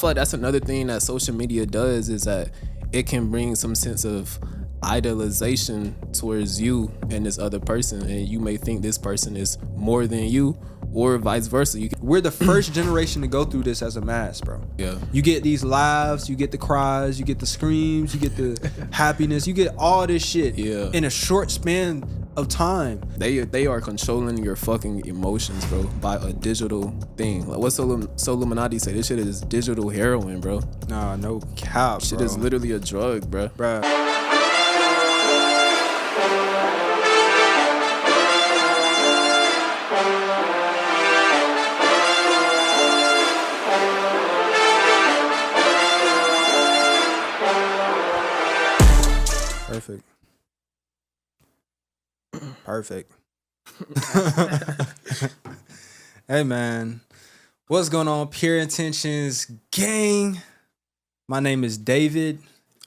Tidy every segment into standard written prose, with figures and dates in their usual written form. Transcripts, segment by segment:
feel like that's another thing that social media does is that it can bring some sense of idolization towards you and this other person, and you may think this person is more than you, or vice versa. We're the first generation to go through this as a mass, bro. Yeah. You get these laughs, you get the cries, you get the screams, you get the happiness, you get all this shit in a short span of time. They are controlling your fucking emotions, bro, by a digital thing. Like what Illuminati say? This shit is digital heroin, bro. Nah, no cap, Shit bro. is literally a drug, bro. Perfect. Hey, man. What's going on, Pure Intentions gang? My name is David.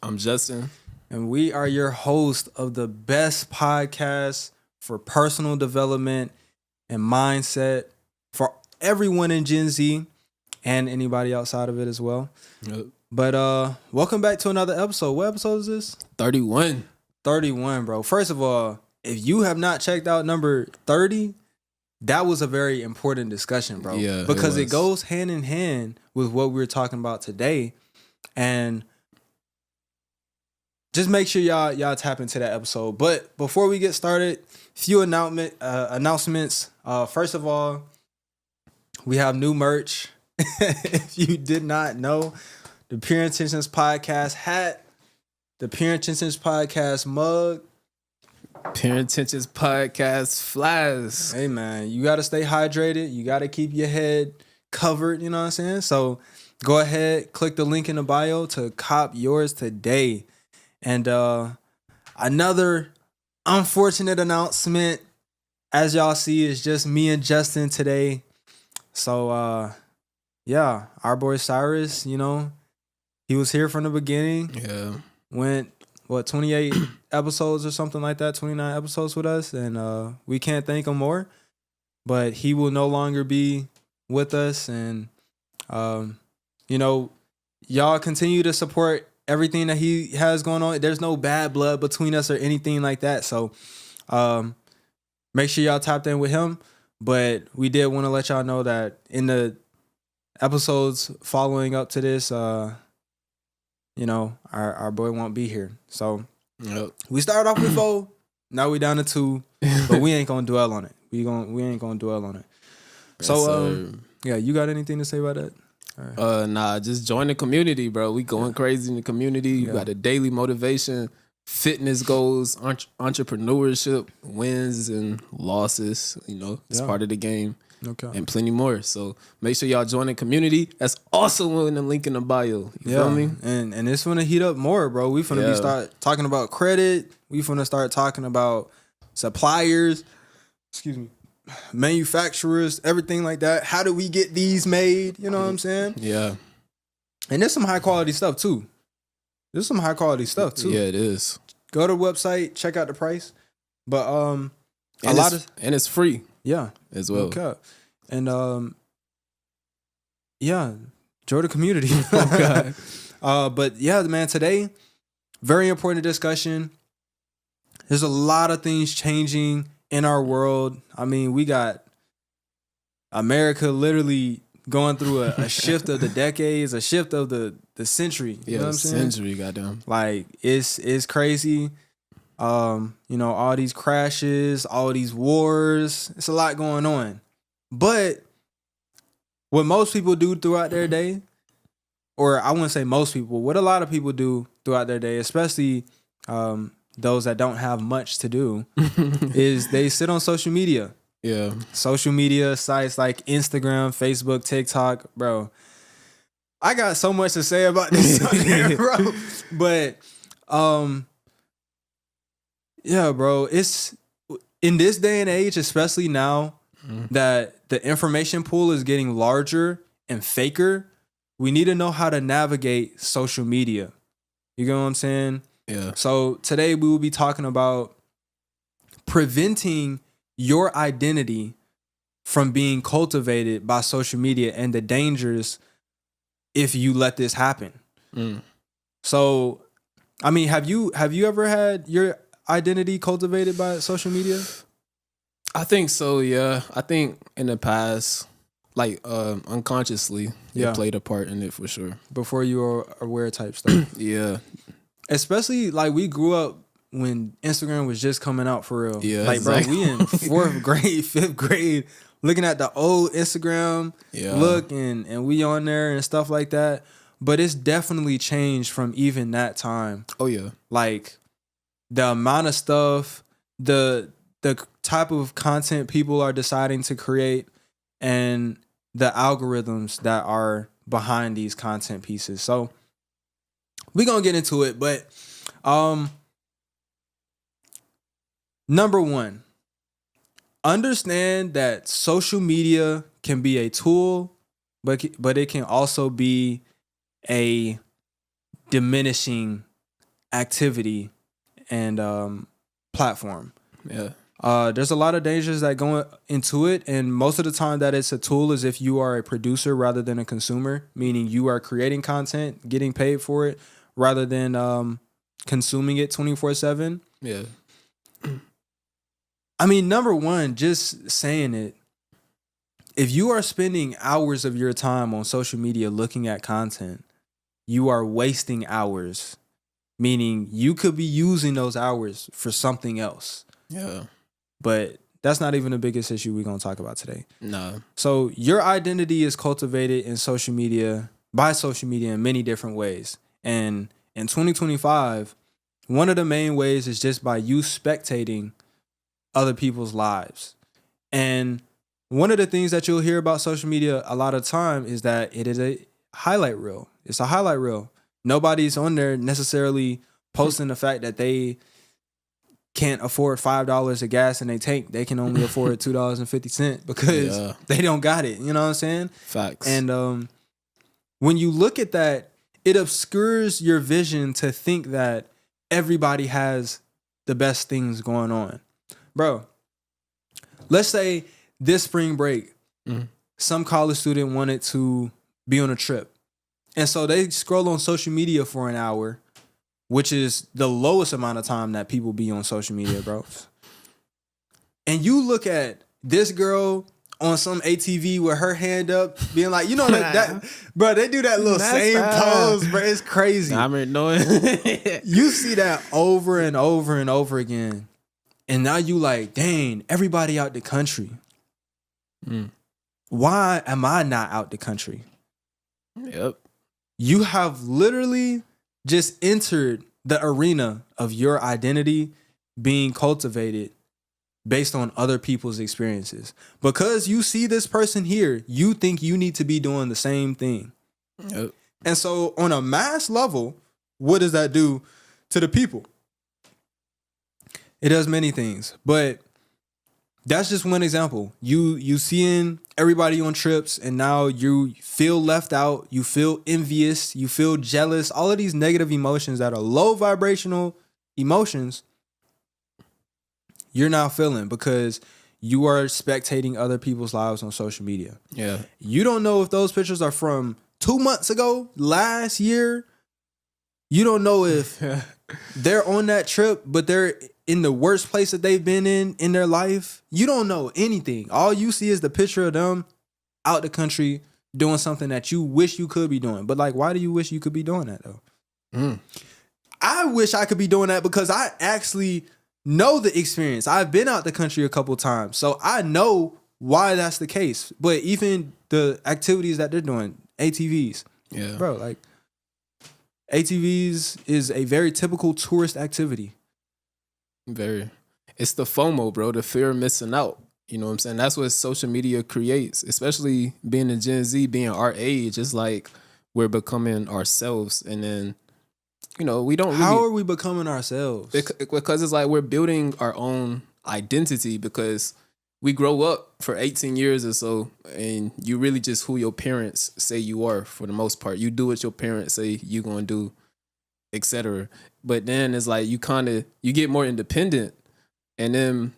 I'm Justin. And we are your host of the best podcast for personal development and mindset for everyone in Gen Z and anybody outside of it as well. Yep. But welcome back to another episode. What episode is this? 31. 31, bro. First of all, if you have not checked out number 30, that was a very important discussion, bro. Yeah, because it goes hand in hand with what we're talking about today. And just make sure y'all tap into that episode. But before we get started, few announcements. First of all, we have new merch. If you did not know, the Pure Intentions Podcast hat, the Pure Intentions Podcast mug, Pure Intentions Podcast flies. Hey, man, you got to stay hydrated. You got to keep your head covered, you know what I'm saying? So go ahead, click the link in the bio to cop yours today. And another unfortunate announcement, as y'all see, is just me and Justin today. So, yeah, our boy Cyrus, you know, he was here from the beginning. Yeah. Went, 28 episodes or something like that, 29 episodes with us. And we can't thank him more. But he will no longer be with us. And, you know, y'all continue to support everything that he has going on. There's no bad blood between us or anything like that. So make sure y'all tapped in with him. But we did want to let y'all know that in the episodes following up to this, you know, our boy won't be here. So we started off with 4. Now we down to 2. But we ain't gonna dwell on it. We ain't gonna dwell on it. So yeah, you got anything to say about that? Right. Nah, just join the community, bro. We going crazy in the community. You got a daily motivation, fitness goals, entrepreneurship, wins and losses. You know, it's part of the game. Okay. And plenty more. So make sure y'all join the community. That's also in the link in the bio. You feel me? And it's gonna heat up more, bro. We finna be start talking about credit. We finna start talking about suppliers. Excuse me. Manufacturers, everything like that. How do we get these made? You know what I'm saying? Yeah. And there's some high quality stuff too. Yeah, it is. Go to the website, check out the price. But and it's free. Yeah. As well. Okay. And yeah, join the community. Okay. But yeah, man, today, very important discussion. There's a lot of things changing in our world. I mean, we got America literally going through a shift of the decades, a shift of the century. You know what I'm saying? Century, goddamn. Like it's crazy. You know, all these crashes, all these wars, it's a lot going on. But what most people do throughout their day, or I wouldn't say most people, what a lot of people do throughout their day, especially those that don't have much to do, is they sit on social media. Yeah. Social media sites like Instagram, Facebook, TikTok, bro. I got so much to say about this subject, bro. But yeah, bro, it's in this day and age, especially now that the information pool is getting larger and faker, we need to know how to navigate social media. You get what I'm saying? Yeah. So today we will be talking about preventing your identity from being cultivated by social media and the dangers if you let this happen. Mm. So, I mean, have you ever had your identity cultivated by social media? I think so. Yeah, I think in the past, like unconsciously, Yeah. it played a part in it for sure. Before you were aware type stuff. Yeah, Especially like we grew up when Instagram was just coming out for real. Yeah, like exactly. bro, we in 4th grade, 5th grade, looking at the old Instagram look and we on there and stuff like that. But it's definitely changed from even that time. Oh yeah. Like the amount of stuff, the type of content people are deciding to create, and the algorithms that are behind these content pieces. So we're gonna get into it, but number one, understand that social media can be a tool, but it can also be a diminishing activity and platform. Yeah. There's a lot of dangers that go into it, and most of the time that it's a tool is if you are a producer rather than a consumer, meaning you are creating content, getting paid for it, rather than consuming it 24/7. Yeah. I mean, number one, just saying it, if you are spending hours of your time on social media looking at content, you are wasting hours, meaning you could be using those hours for something else. Yeah. But that's not even the biggest issue we're going to talk about today. No. So your identity is cultivated in social media, by social media in many different ways. And in 2025, one of the main ways is just by you spectating other people's lives. And one of the things that you'll hear about social media a lot of time is that it is a highlight reel. It's a highlight reel. Nobody's on there necessarily posting the fact that they can't afford $5 of gas in their tank. They can only afford $2.50 because they don't got it. You know what I'm saying? Facts. And when you look at that, it obscures your vision to think that everybody has the best things going on. Bro, let's say this spring break, some college student wanted to be on a trip. And so they scroll on social media for an hour, which is the lowest amount of time that people be on social media, bro. And you look at this girl on some ATV with her hand up, being like, you know that bro, they do that little same pose, bro. It's crazy. I'm annoying. You see that over and over and over again. And now you like, dang, everybody out the country. Why am I not out the country? Yep. You have literally just entered the arena of your identity being cultivated based on other people's experiences. Because you see this person here, you think you need to be doing the same thing. Yep. And so on a mass level, what does that do to the people? It does many things, but that's just one example. You seeing everybody on trips, and now you feel left out, you feel envious, you feel jealous, all of these negative emotions that are low vibrational emotions, you're now feeling because you are spectating other people's lives on social media. Yeah. You don't know if those pictures are from 2 months ago, last year. You don't know if they're on that trip, but they're in the worst place that they've been in their life. You don't know anything. All you see is the picture of them out the country doing something that you wish you could be doing. But like, why do you wish you could be doing that though? I wish I could be doing that because I actually know the experience. I've been out the country a couple times, so I know why that's the case. But even the activities that they're doing, ATVs, bro, like ATVs is a very typical tourist activity. Very. It's the FOMO, bro, the fear of missing out. You know what I'm saying? That's what social media creates, especially being a Gen Z, being our age. It's like we're becoming ourselves. And then, you know, we don't really... How are we becoming ourselves? Because it's like we're building our own identity because we grow up for 18 years or so, and you really just who your parents say you are for the most part. You do what your parents say you're going to do, etc. But then it's like you get more independent, and then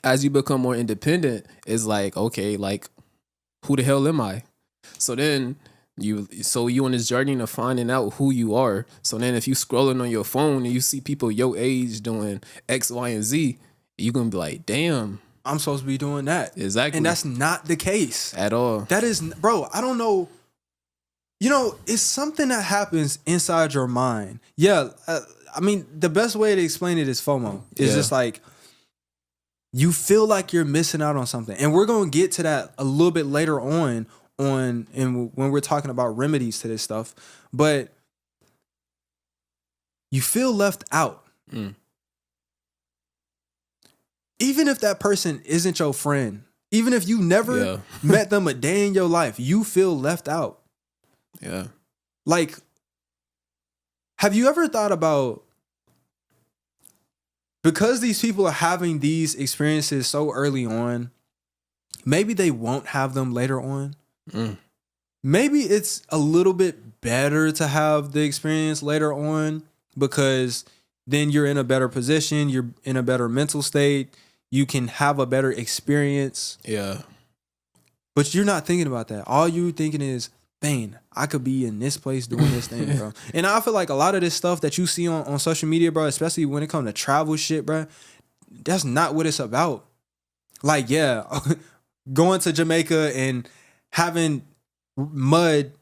as you become more independent, it's like, okay, like who the hell am I? So then you on this journey to finding out who you are. So then if you scrolling on your phone and you see people your age doing X, Y, and Z, you gonna be like, damn, I'm supposed to be doing that. Exactly. And that's not the case. At all. That is, bro, I don't know. You know, it's something that happens inside your mind. Yeah. I mean, the best way to explain it is FOMO. It's just like, you feel like you're missing out on something. And we're going to get to that a little bit later on and when we're talking about remedies to this stuff. But you feel left out. Even if that person isn't your friend, even if you never met them a day in your life, you feel left out. Yeah. Like, have you ever thought about, because these people are having these experiences so early on, maybe they won't have them later on? Maybe it's a little bit better to have the experience later on, because then you're in a better position, you're in a better mental state, you can have a better experience. Yeah. But you're not thinking about that. All you're thinking is, man, I could be in this place doing this thing, bro. And I feel like a lot of this stuff that you see on social media, bro, especially when it comes to travel shit, bro, that's not what it's about. Like, yeah, going to Jamaica and having mud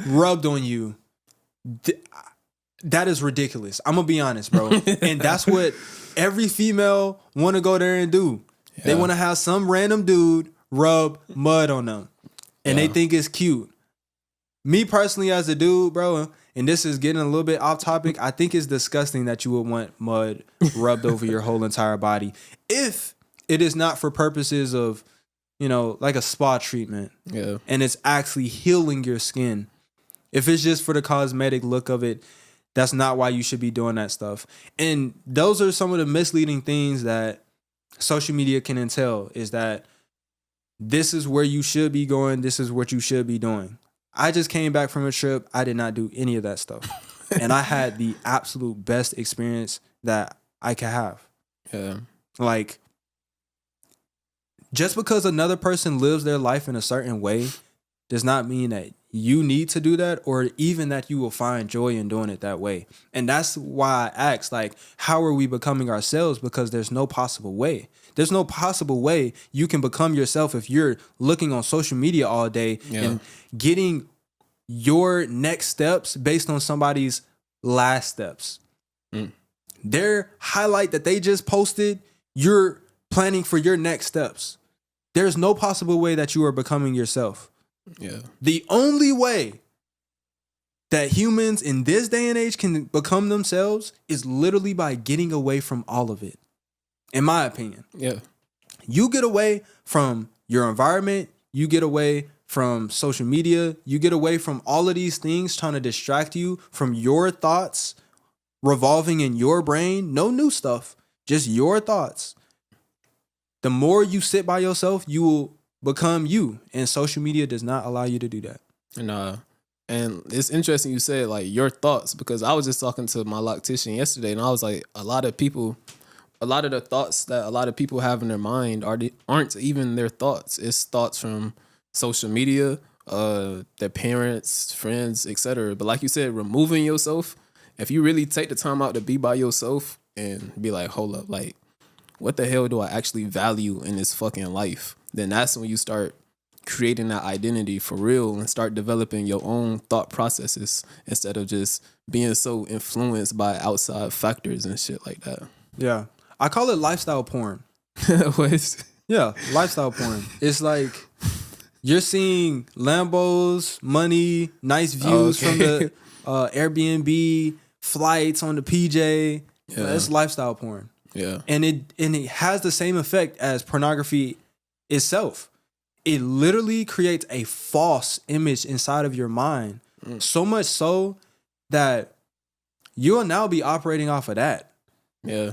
rubbed on you, that is ridiculous. I'm gonna be honest, bro. And that's what every female want to go there and do. They want to have some random dude rub mud on them, and they think it's cute. Me personally, as a dude, bro, and this is getting a little bit off topic, I think it's disgusting that you would want mud rubbed over your whole entire body, if it is not for purposes of, you know, like a spa treatment. Yeah. And it's actually healing your skin. If it's just for the cosmetic look of it, that's not why you should be doing that stuff. And those are some of the misleading things that social media can entail, is that this is where you should be going. This is what you should be doing. I just came back from a trip. I did not do any of that stuff. And I had the absolute best experience that I could have. Yeah. Like, just because another person lives their life in a certain way does not mean that you need to do that, or even that you will find joy in doing it that way. And that's why I asked, like, how are we becoming ourselves? Because there's no possible way. There's no possible way you can become yourself if you're looking on social media all day and getting your next steps based on somebody's last steps. Their highlight that they just posted, you're planning for your next steps. There's no possible way that you are becoming yourself. Yeah. The only way that humans in this day and age can become themselves is literally by getting away from all of it. In my opinion. Yeah. You get away from your environment, you get away from social media, you get away from all of these things trying to distract you from your thoughts revolving in your brain. No new stuff, just your thoughts. The more you sit by yourself, you will become you, and social media does not allow you to do that. And it's interesting you said like your thoughts, because I was just talking to my loctician yesterday, and I was like, a lot of the thoughts that a lot of people have in their mind aren't even their thoughts. It's thoughts from social media, their parents, friends, etc. But like you said, removing yourself, if you really take the time out to be by yourself and be like, hold up, like, what the hell do I actually value in this fucking life? Then that's when you start creating that identity for real and start developing your own thought processes instead of just being so influenced by outside factors and shit like that. Yeah. I call it lifestyle porn. Yeah, lifestyle porn. It's like you're seeing Lambos, money, nice views from the Airbnb, flights on the PJ. Yeah. It's lifestyle porn. Yeah. And it has the same effect as pornography itself. It literally creates a false image inside of your mind. So much so that you'll now be operating off of that. Yeah.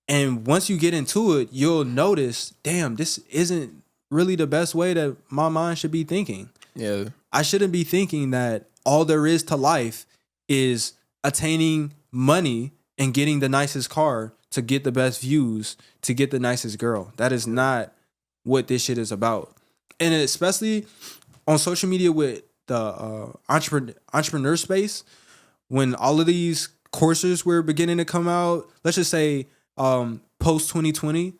And once you get into it, you'll notice, damn, this isn't really the best way that my mind should be thinking. Yeah. I shouldn't be thinking that all there is to life is attaining money and getting the nicest car to get the best views, to get the nicest girl. That is not what this shit is about. And especially on social media with the entrepreneur space, when all of these courses were beginning to come out, let's just say post 2020,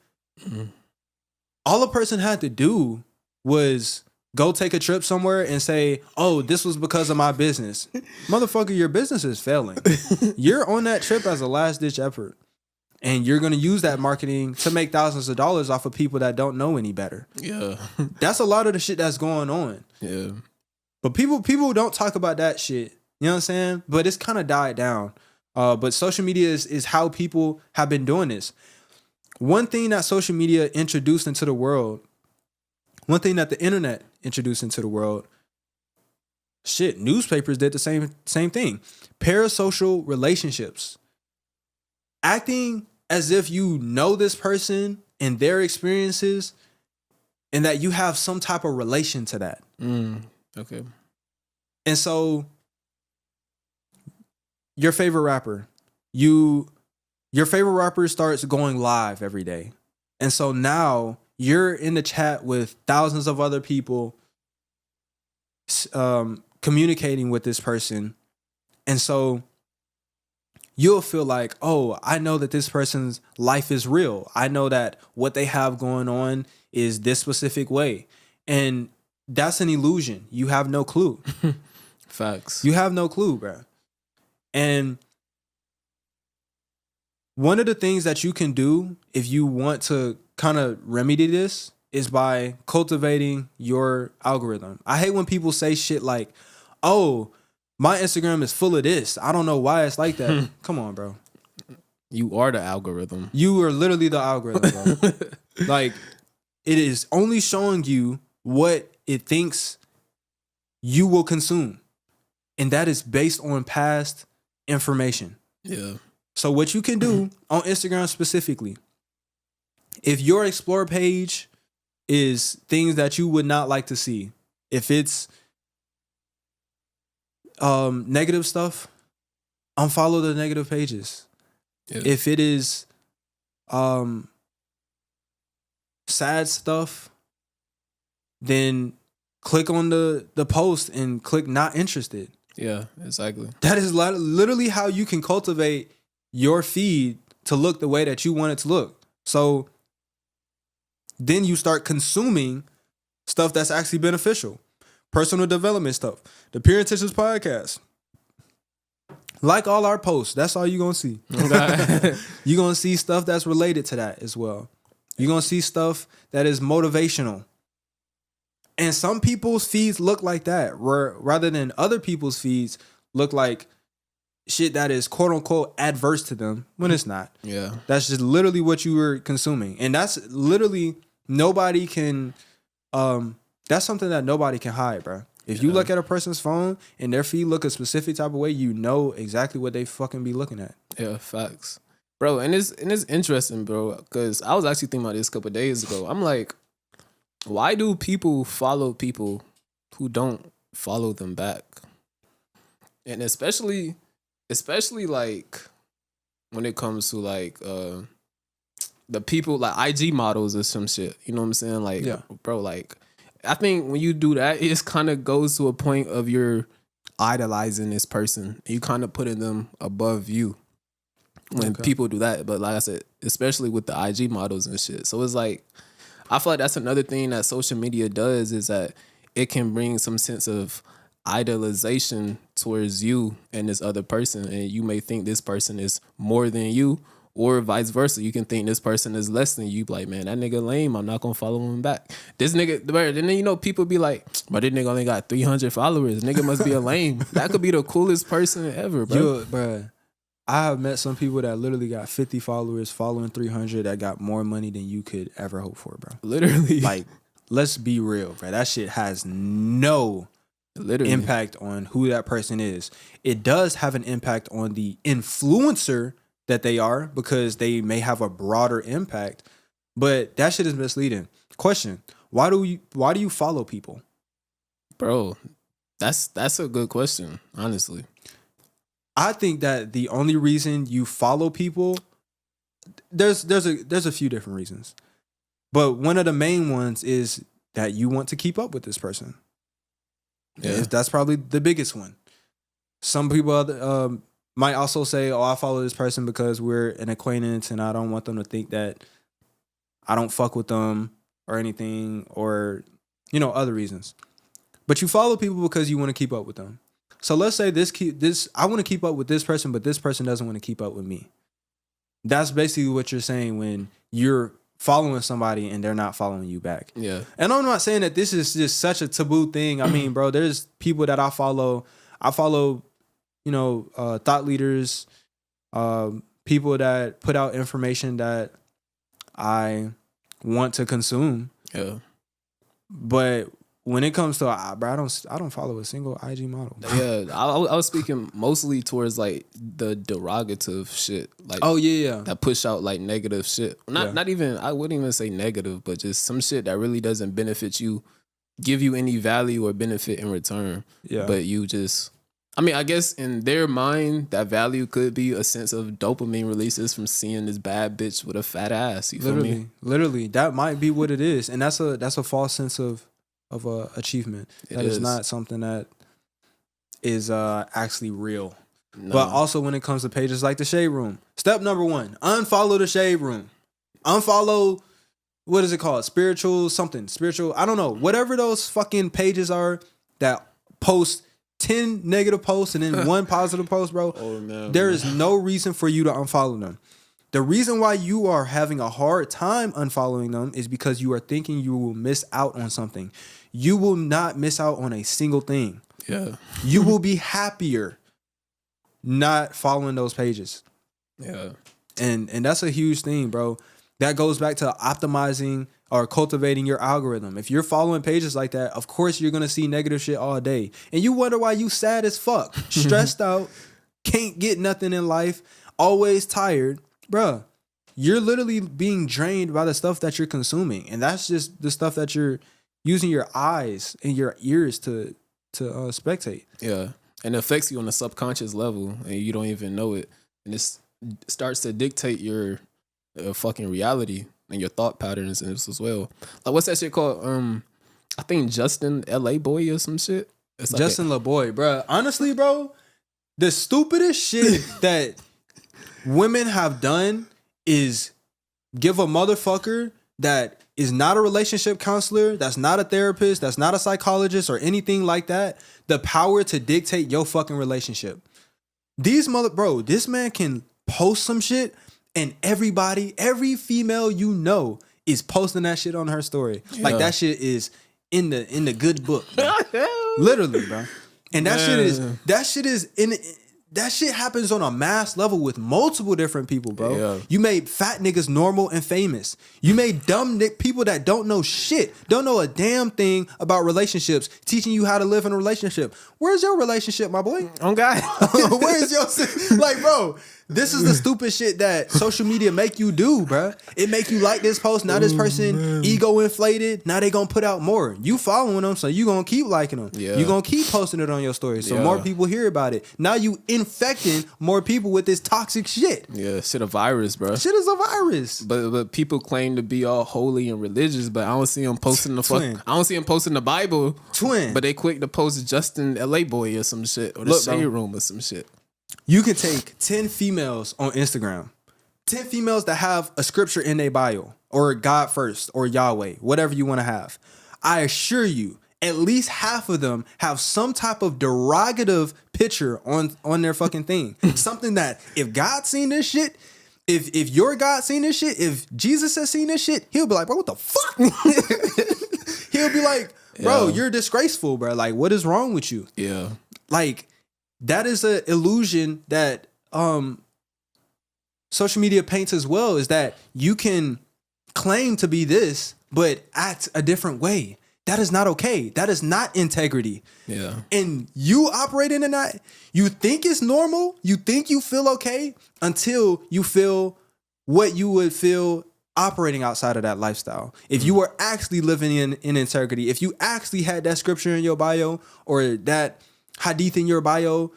all a person had to do was go take a trip somewhere and say, oh, this was because of my business. Motherfucker, your business is failing. You're on that trip as a last ditch effort. And you're going to use that marketing to make thousands of dollars off of people that don't know any better. Yeah. That's a lot of the shit that's going on. Yeah. But people don't talk about that shit. You know what I'm saying? But it's kind of died down. But social media is how people have been doing this. One thing that social media introduced into the world, one thing that the internet introduced into the world, shit, newspapers did the same thing. Parasocial relationships. Acting as if you know this person and their experiences and that you have some type of relation to that. Okay. And so your favorite rapper, your favorite rapper starts going live every day. And so now you're in the chat with thousands of other people communicating with this person. And so you'll feel like, oh, I know that this person's life is real. I know that what they have going on is this specific way. And that's an illusion. You have no clue. Facts. You have no clue, bro. And one of the things that you can do if you want to kind of remedy this is by cultivating your algorithm. I hate when people say shit like, oh, my Instagram is full of this. I don't know why it's like that. Come on, bro. You are the algorithm. You are literally the algorithm, bro. Like, it is only showing you what it thinks you will consume. And that is based on past information. Yeah. So what you can do on Instagram specifically, if your explore page is things that you would not like to see, if it's negative stuff, unfollow the negative pages. Yeah. If it is sad stuff, then click on the post and click not interested. Yeah, exactly. That is literally how you can cultivate your feed to look the way that you want it to look. So then you start consuming stuff that's actually beneficial. Personal development stuff. The Pure Intentions podcast. Like all our posts, that's all you're going to see. You're going to see stuff that's related to that as well. You're going to see stuff that is motivational. And some people's feeds look like that, rather than other people's feeds look like shit that is quote unquote adverse to them when it's not. Yeah. That's just literally what you were consuming. And that's literally nobody can that's something that nobody can hide, bro. If you look at a person's phone and their feed look a specific type of way, you know exactly what they fucking be looking at. Yeah, facts. Bro, and it's interesting, bro, because I was actually thinking about this a couple of days ago. I'm like, why do people follow people who don't follow them back? And especially like when it comes to like the people like IG models or some shit. You know what I'm saying? Like, bro, like I think when you do that, it just kind of goes to a point of you're idolizing this person. You kind of putting them above you when people do that. But like I said, especially with the IG models and shit. So it's like, I feel like that's another thing that social media does is that it can bring some sense of idolization towards you and this other person. And you may think this person is more than you, or vice versa. You can think this person is less than you. Like, man, that nigga lame. I'm not going to follow him back. This nigga, and then, you know, people be like, but this nigga only got 300 followers. Nigga must be a lame. That could be the coolest person ever, bro. Bro, I have met some people that literally got 50 followers, following 300 that got more money than you could ever hope for, bro. Literally. Like, let's be real, bro. That shit has no impact on who that person is. It does have an impact on the influencer that they are, because they may have a broader impact, but that shit is misleading. Question: why do you follow people? Bro, that's a good question, honestly. I think that the only reason you follow people, there's a few different reasons, but one of the main ones is that you want to keep up with this person. Yeah. That's probably the biggest one. Some people might also say, oh, I follow this person because we're an acquaintance and I don't want them to think that I don't fuck with them or anything, or, you know, other reasons. But you follow people because you want to keep up with them. So let's say this I want to keep up with this person, but this person doesn't want to keep up with me. That's basically what you're saying when you're following somebody and they're not following you back. Yeah. And I'm not saying that this is just such a taboo thing. I mean, bro, there's people that I follow, you know, thought leaders, people that put out information that I want to consume. Yeah. But when it comes to, bro, I don't follow a single IG model. Yeah, I was speaking mostly towards like the derogative shit, like that push out like negative shit. Not even, I wouldn't even say negative, but just some shit that really doesn't benefit you, give you any value or benefit in return. Yeah, but you just, I mean, I guess in their mind, that value could be a sense of dopamine releases from seeing this bad bitch with a fat ass. You feel me? Literally, that might be what it is, and that's a false sense of achievement. That is not something that is actually real. No. But also when it comes to pages like the Shade Room, step number 1, unfollow the Shade Room. Unfollow, what is it called? Spiritual, I don't know. Whatever those fucking pages are that post 10 negative posts and then 1 positive post, bro. Oh, no, there is no reason for you to unfollow them. The reason why you are having a hard time unfollowing them is because you are thinking you will miss out on something. You will not miss out on a single thing. Yeah. You will be happier not following those pages. Yeah. And that's a huge thing, bro. That goes back to optimizing or cultivating your algorithm. If you're following pages like that, of course you're going to see negative shit all day. And you wonder why you sad as fuck, stressed out, can't get nothing in life, always tired. Bruh, you're literally being drained by the stuff that you're consuming. And that's just the stuff that you're using your eyes and your ears to spectate. Yeah. And it affects you on a subconscious level and you don't even know it. And it starts to dictate your fucking reality and your thought patterns and this as well. Like, what's that shit called? I think Justin LA Boy or some shit. It's like Justin LaBoy, bro. Honestly, bro, the stupidest shit that women have done is give a motherfucker that is not a relationship counselor, that's not a therapist, that's not a psychologist or anything like that, the power to dictate your fucking relationship. This man can post some shit and every female you know is posting that shit on her story. Yeah. Like that shit is in the good book. Literally, bro. And that shit happens on a mass level with multiple different people, bro. Yeah. You made fat niggas normal and famous. You made dumb people that don't know shit, don't know a damn thing about relationships, teaching you how to live in a relationship. Where's your relationship, my boy? Oh, God. Where's your... Like, bro, this is the stupid shit that social media make you do, bro. It make you like this post. Now this person ego inflated. Now they gonna put out more. You following them, so you gonna keep liking them. Yeah. You gonna keep posting it on your story, so more people hear about it. Now you infecting more people with this toxic shit. Yeah, shit a virus, bro. Shit is a virus. But people claim to be all holy and religious, but I don't see them posting I don't see them posting the Bible. But they quick to post Justin LA Boy or some shit or the Shade Room or some shit. You can take 10 females on Instagram, 10 females that have a scripture in their bio or God first or Yahweh, whatever you want to have. I assure you, at least half of them have some type of derogative picture on their fucking thing. Something that if God seen this shit, if your God seen this shit, if Jesus has seen this shit, he'll be like, bro, what the fuck? He'll be like, bro, you're disgraceful, bro. Like, what is wrong with you? Yeah. Like, that is an illusion that social media paints as well, is that you can claim to be this, but act a different way. That is not okay. That is not integrity. Yeah. And you operating in that, you think it's normal, you think you feel okay until you feel what you would feel operating outside of that lifestyle. If you were actually living in integrity, if you actually had that scripture in your bio or that hadith in your bio,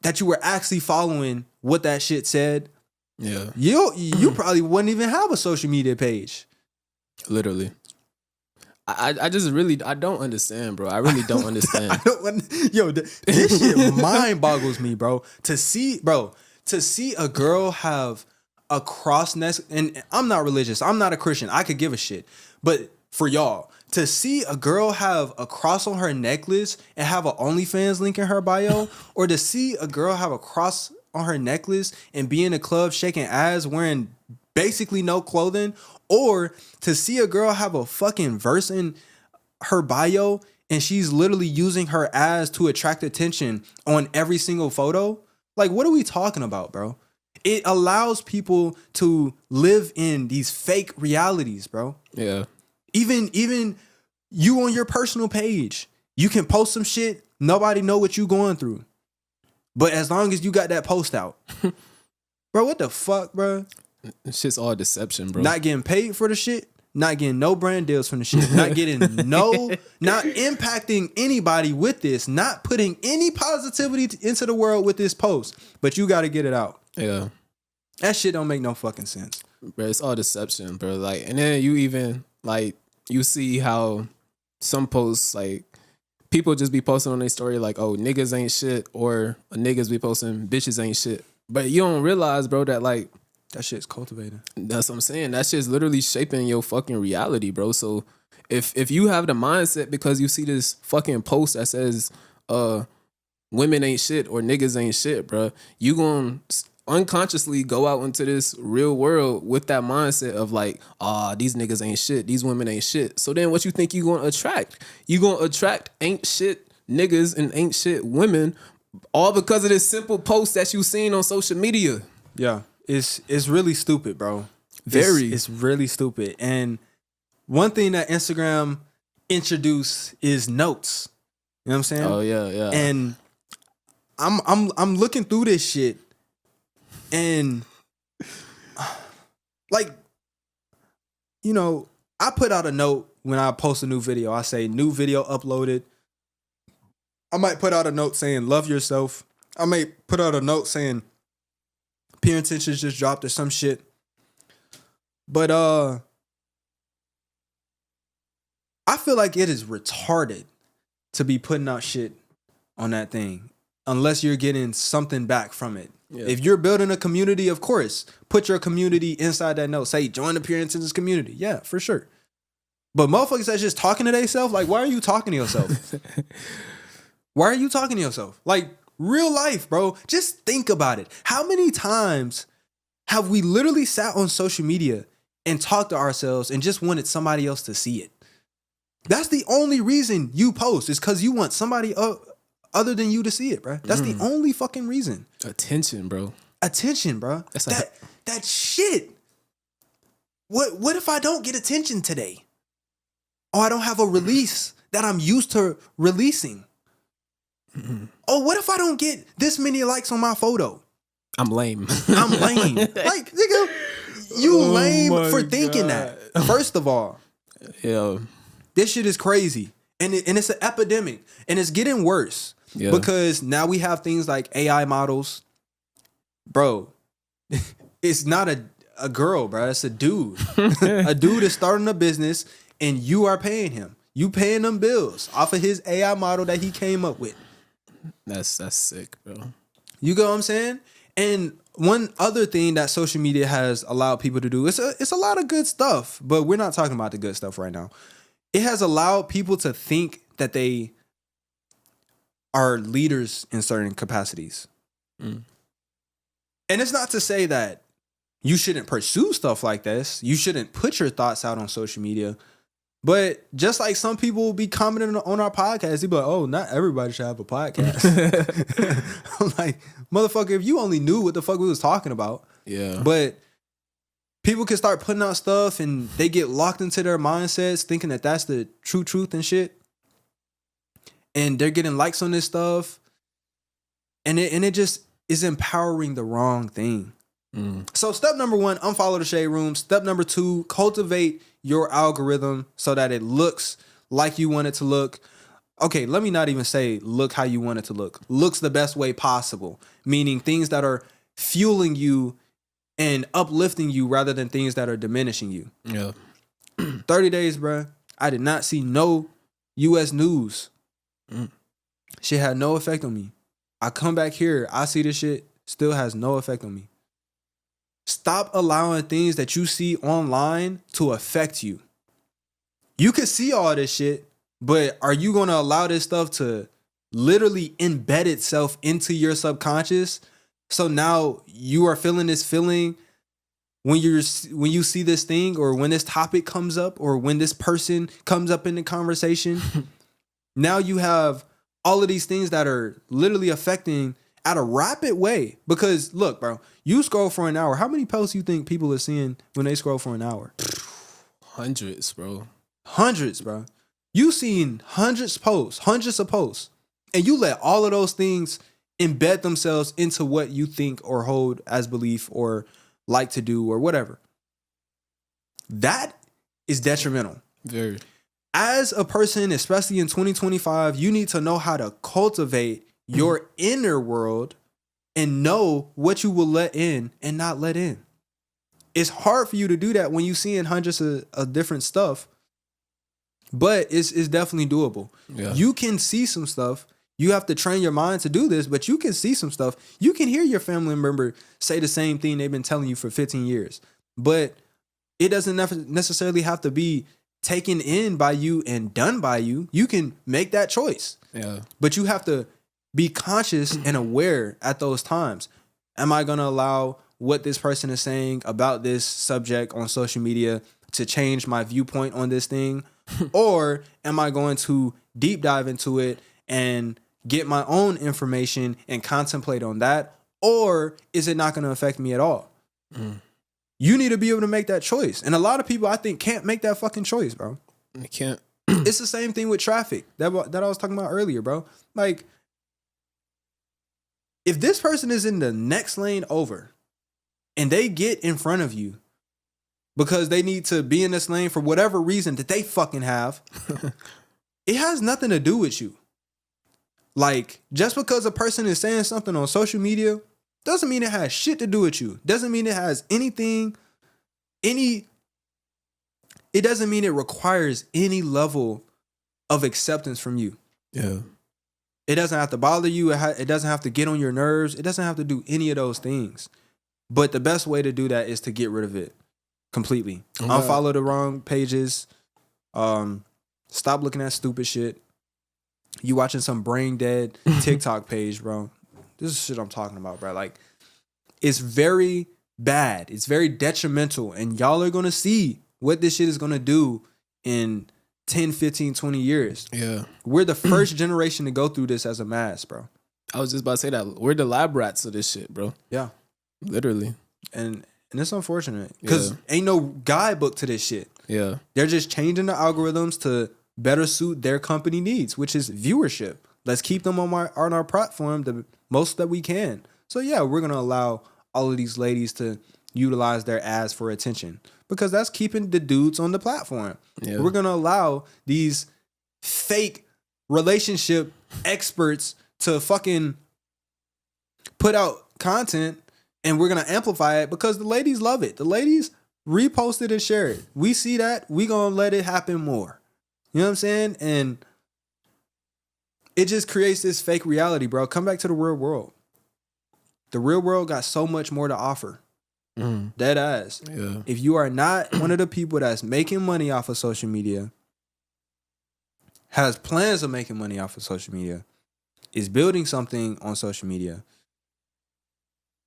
that you were actually following what that shit said, you probably wouldn't even have a social media page. Literally. I just really I don't understand, bro. I really don't understand. This shit mind boggles me, bro. To see a girl have a cross neck, and I'm not religious. I'm not a Christian. I could give a shit. But for y'all, to see a girl have a cross on her necklace and have an OnlyFans link in her bio, or to see a girl have a cross on her necklace and be in a club shaking ass wearing basically no clothing, or to see a girl have a fucking verse in her bio and she's literally using her ass to attract attention on every single photo. Like, what are we talking about, bro? It allows people to live in these fake realities, bro. Yeah. Even you on your personal page, you can post some shit, nobody know what you going through. But as long as you got that post out, bro, what the fuck, bro? It's just all deception, bro. Not getting paid for the shit, not getting no brand deals from the shit, not impacting anybody with this, not putting any positivity into the world with this post, but you got to get it out. Yeah. That shit don't make no fucking sense. Bro, it's all deception, bro. Like, and then you even, like, you see how some posts, like, people just be posting on their story like, oh, niggas ain't shit, or niggas be posting bitches ain't shit. But you don't realize, bro, that, like, that shit's cultivating. That's what I'm saying. That shit's literally shaping your fucking reality, bro. So if you have the mindset because you see this fucking post that says women ain't shit or niggas ain't shit, bro, you gonna unconsciously go out into this real world with that mindset of like, these niggas ain't shit, these women ain't shit. So then what you think you gonna attract? You gonna attract ain't shit niggas and ain't shit women, all because of this simple post that you seen on social media. Yeah. It's really stupid, bro. Very. It's really stupid. And one thing that Instagram introduced is notes. You know what I'm saying? Oh yeah, yeah. And I'm looking through this shit, and like, you know, I put out a note when I post a new video. I say new video uploaded. I might put out a note saying love yourself. I might put out a note saying Pure Intentions just dropped or some shit. But I feel like it is retarded to be putting out shit on that thing unless you're getting something back from it. Yeah. If you're building a community, of course, put your community inside that note. Say join the Pure Intentions community. Yeah, for sure. But motherfuckers that's just talking to themselves, like, why are you talking to yourself? Why are you talking to yourself? Like, real life, bro. Just think about it. How many times have we literally sat on social media and talked to ourselves and just wanted somebody else to see it? That's the only reason you post, is because you want somebody other than you to see it, bro. That's the only fucking reason. Attention, bro. Attention, bro. That's like that shit. What if I don't get attention today? Oh, I don't have a release that I'm used to releasing. Oh, what if I don't get this many likes on my photo? I'm lame. I'm lame. Like, nigga, you lame for thinking that. First of all, yeah, this shit is crazy. And it's an epidemic. And it's getting worse. Yeah. Because now we have things like AI models. Bro, it's not a girl, bro. It's a dude. A dude is starting a business and you are paying him. You paying them bills off of his AI model that he came up with. That's sick, bro. You get what I'm saying? And one other thing that social media has allowed people to do, it's a lot of good stuff, but we're not talking about the good stuff right now. It has allowed people to think that they are leaders in certain capacities. And it's not to say that you shouldn't pursue stuff like this. You shouldn't put your thoughts out on social media. But just like some people will be commenting on our podcast, they'll be like, oh, not everybody should have a podcast. I'm like, motherfucker, if you only knew what the fuck we was talking about. Yeah. But people can start putting out stuff and they get locked into their mindsets thinking that that's the true truth and shit. And they're getting likes on this stuff. And it just is empowering the wrong thing. So step number 1, unfollow the Shade Room. Step number 2, cultivate your algorithm so that it looks like you want it to look. Okay, let me not even say look how you want it to look. Looks the best way possible. Meaning things that are fueling you and uplifting you rather than things that are diminishing you. Yeah. 30 days, bro. I did not see no U.S. news. Shit had no effect on me. I come back here, I see this shit, still has no effect on me. Stop allowing things that you see online to affect you. You can see all this shit, but are you going to allow this stuff to literally embed itself into your subconscious? So now you are feeling this feeling when you see this thing, or when this topic comes up, or when this person comes up in the conversation. Now you have all of these things that are literally affecting at a rapid way. Because look, bro, you scroll for an hour. How many posts you think people are seeing when they scroll for an hour? Hundreds, bro. Hundreds, bro. You seen hundreds of posts, and you let all of those things embed themselves into what you think or hold as belief or like to do or whatever. That is detrimental. Very. As a person, especially in 2025, you need to know how to cultivate your inner world and know what you will let in and not let in. It's hard for you to do that when you're seeing hundreds of different stuff, but it's definitely doable. Yeah. You can see some stuff. You have to train your mind to do this, but you can see some stuff. You can hear your family member say the same thing they've been telling you for 15 years, but it doesn't necessarily have to be taken in by you and done by you. You can make that choice. Yeah. But you have to be conscious and aware at those times. Am I going to allow what this person is saying about this subject on social media to change my viewpoint on this thing? Or am I going to deep dive into it and get my own information and contemplate on that? Or is it not going to affect me at all? You need to be able to make that choice. And a lot of people, I think, can't make that fucking choice, bro. They can't. It's the same thing with traffic that I was talking about earlier, bro. Like, if this person is in the next lane over and they get in front of you because they need to be in this lane for whatever reason that they fucking have, it has nothing to do with you. Like, just because a person is saying something on social media doesn't mean it has shit to do with you. Doesn't mean it has it doesn't mean it requires any level of acceptance from you. Yeah. It doesn't have to bother you. It doesn't have to get on your nerves. It doesn't have to do any of those things. But the best way to do that is to get rid of it completely. Okay. Unfollow the wrong pages. Stop looking at stupid shit. You watching some brain dead TikTok page, bro. This is shit I'm talking about, bro. Like, it's very bad. It's very detrimental. And y'all are going to see what this shit is going to do in 10, 15, 20 years. Yeah. We're the first generation to go through this as a mass, bro. I was just about to say that. We're the lab rats of this shit, bro. Yeah. Literally. And it's unfortunate. Because ain't no guidebook to this shit. Yeah. They're just changing the algorithms to better suit their company needs, which is viewership. Let's keep them on our platform the most that we can. So yeah, we're gonna allow all of these ladies to utilize their ads for attention because that's keeping the dudes on the platform. Yeah. We're gonna allow these fake relationship experts to fucking put out content, and we're gonna amplify it because the ladies love it. The ladies repost it and share it. We see that. We gonna let it happen more. You know what I'm saying? And it just creates this fake reality, bro. Come back to the real world. The real world got so much more to offer. Dead ass. Yeah. If you are not one of the people that's making money off of social media, has plans of making money off of social media, is building something on social media,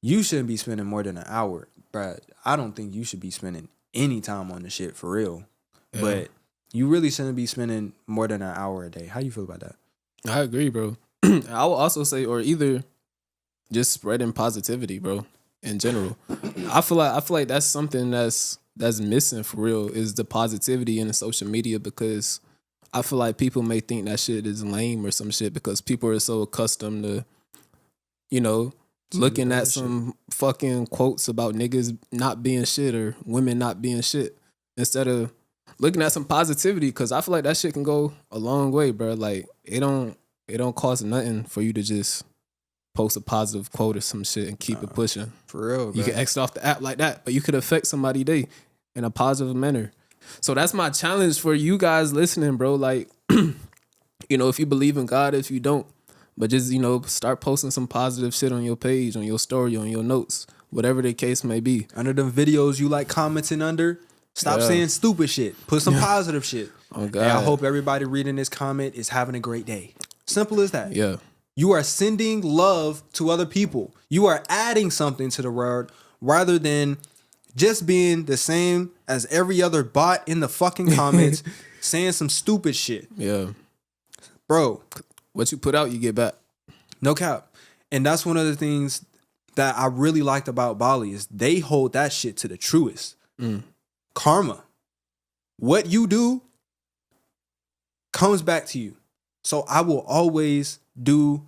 you shouldn't be spending more than an hour. Bro, I don't think you should be spending any time on the shit for real. Yeah. But you really shouldn't be spending more than an hour a day. How you feel about that? I agree, bro. I will also say, or either just spreading positivity, bro, in general. I feel like that's something that's missing for real, is the positivity in the social media, because I feel like people may think that shit is lame or some shit because people are so accustomed to, you know, looking at some fucking quotes about niggas not being shit or women not being shit instead of looking at some positivity, because I feel like that shit can go a long way, bro. Like, it don't cost nothing for you to just post a positive quote or some shit and keep it pushing. For real, bro. You can exit off the app like that, but you could affect somebody's day in a positive manner. So that's my challenge for you guys listening, bro. Like, if you believe in God, if you don't, but just, start posting some positive shit on your page, on your story, on your notes, whatever the case may be. Under them videos you like commenting under, stop saying stupid shit. Put some positive shit. Oh, God. And I hope everybody reading this comment is having a great day. Simple as that. Yeah. You are sending love to other people. You are adding something to the world rather than just being the same as every other bot in the fucking comments saying some stupid shit. Yeah. Bro. What you put out, you get back. No cap. And that's one of the things that I really liked about Bali is they hold that shit to the truest. Karma. What you do comes back to you. So I will always do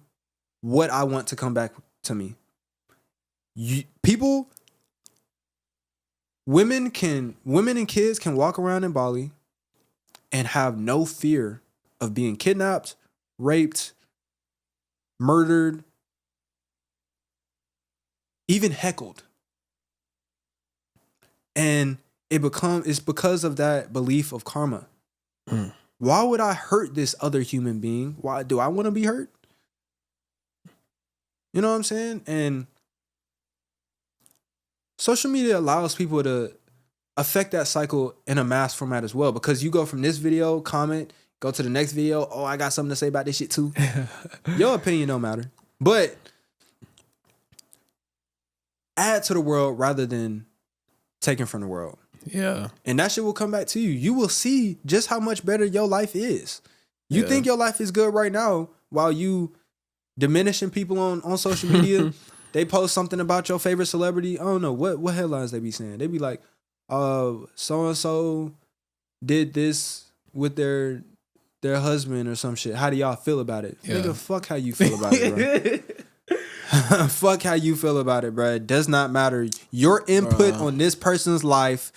what I want to come back to me. Women and kids can walk around in Bali and have no fear of being kidnapped, raped, murdered, even heckled. And it's because of that belief of karma. Why would I hurt this other human being? Why do I want to be hurt? You know what I'm saying? And social media allows people to affect that cycle in a mass format as well, because you go from this video, comment, go to the next video. Oh, I got something to say about this shit too. Your opinion don't matter. But add to the world rather than taking from the world. Yeah. And that shit will come back to you. You will see just how much better your life is. You think your life is good right now while you diminishing people on social media. They post something about your favorite celebrity. I don't know what headlines they be saying. They be like, so-and-so did this with their husband or some shit. How do y'all feel about it? Yeah. Nigga, fuck how you feel about it, bro. Fuck how you feel about it, bro. It does not matter. Your input on this person's life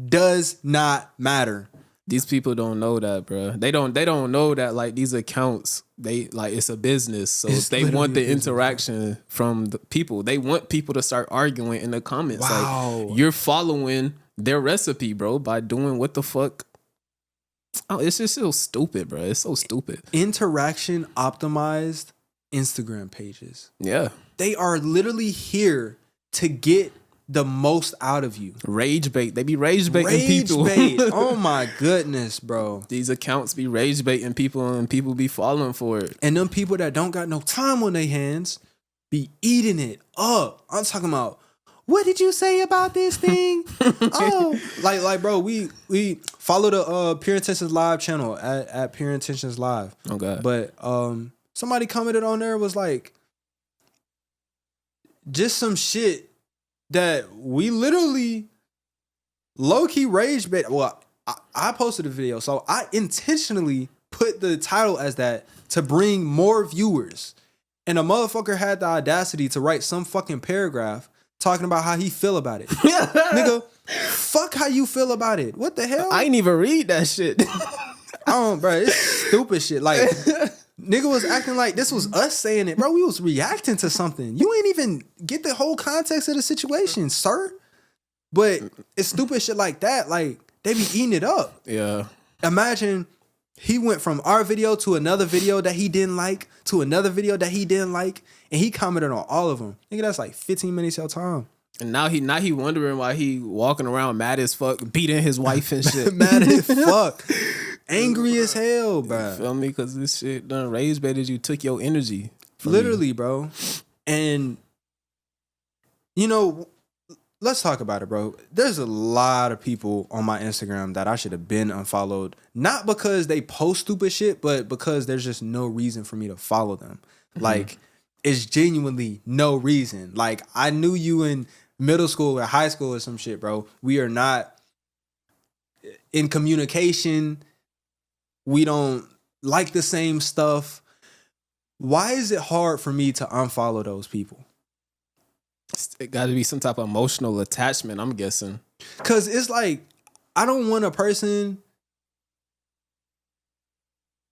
does not matter. These people don't know that, bro. They don't know that, like, these accounts, it's a business. So they want the interaction from the people. They want people to start arguing in the comments. Wow. Like, you're following their recipe, bro, by doing what the fuck. Oh, it's just so stupid, bro. It's so stupid. Interaction optimized Instagram pages. Yeah. They are literally here to get the most out of you. Rage bait. They be rage baiting people. Rage bait. Oh my goodness, bro. These accounts be rage baiting people and people be falling for it. And them people that don't got no time on their hands be eating it up. I'm talking about, what did you say about this thing? Oh, like bro, we follow the Pure Intentions Live channel at Pure Intentions Live. Okay. But somebody commented on there, was like, just some shit that we literally low-key rage bait. Well, I posted a video, so I intentionally put the title as that to bring more viewers. And a motherfucker had the audacity to write some fucking paragraph talking about how he feel about it. Nigga, fuck how you feel about it. What the hell? I ain't even read that shit. Bro, it's stupid shit. Like, nigga was acting like this was us saying it. Bro, we was reacting to something. You ain't even get the whole context of the situation, sir. But it's stupid shit like that. Like, they be eating it up. Yeah. Imagine he went from our video to another video that he didn't like, to another video that he didn't like, and he commented on all of them. Nigga, that's like 15 minutes of your time. And now he wondering why he walking around mad as fuck, beating his wife and shit. Mad as fuck. Angry as hell, bro. You feel me? Because this shit done rage baited you, took your energy. Literally, you. bro. And, let's talk about it, bro. There's a lot of people on my Instagram that I should have been unfollowed. Not because they post stupid shit, but because there's just no reason for me to follow them. Mm-hmm. Like, it's genuinely no reason. Like, I knew you in middle school or high school or some shit, bro. We are not in communication. We don't like the same stuff. Why is it hard for me to unfollow those people? It got to be some type of emotional attachment, I'm guessing. Because it's like, I don't want a person...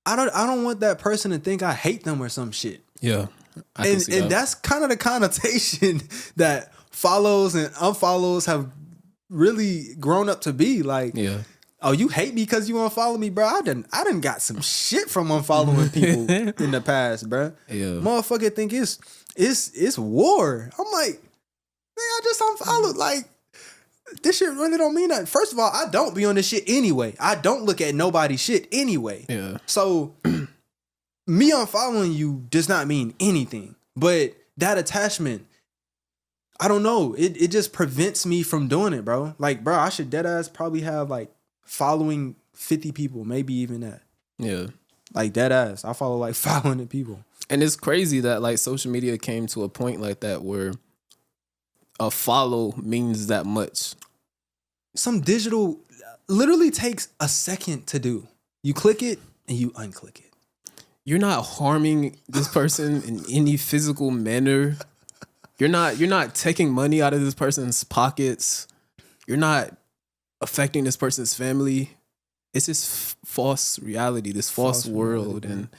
I don't want that person to think I hate them or some shit. Yeah. And that's kind of the connotation that follows and unfollows have really grown up to be. Like, yeah. Oh, you hate me because you unfollow me, bro? I done got some shit from unfollowing people in the past, bro. Yeah. Motherfucker think it's war. I'm like, nigga, I just unfollowed. Like, this shit really don't mean nothing. First of all, I don't be on this shit anyway. I don't look at nobody's shit anyway. Yeah. So me unfollowing you does not mean anything. But that attachment, I don't know. It just prevents me from doing it, bro. Like, bro, I should deadass probably have like following 50 people, maybe even that. Yeah. Like deadass. I follow like 500 people. And it's crazy that like social media came to a point like that where a follow means that much. Some digital literally takes a second to do. You click it and you unclick it. You're not harming this person in any physical manner. You're not taking money out of this person's pockets. You're not affecting this person's family. It's just false reality, this false world. And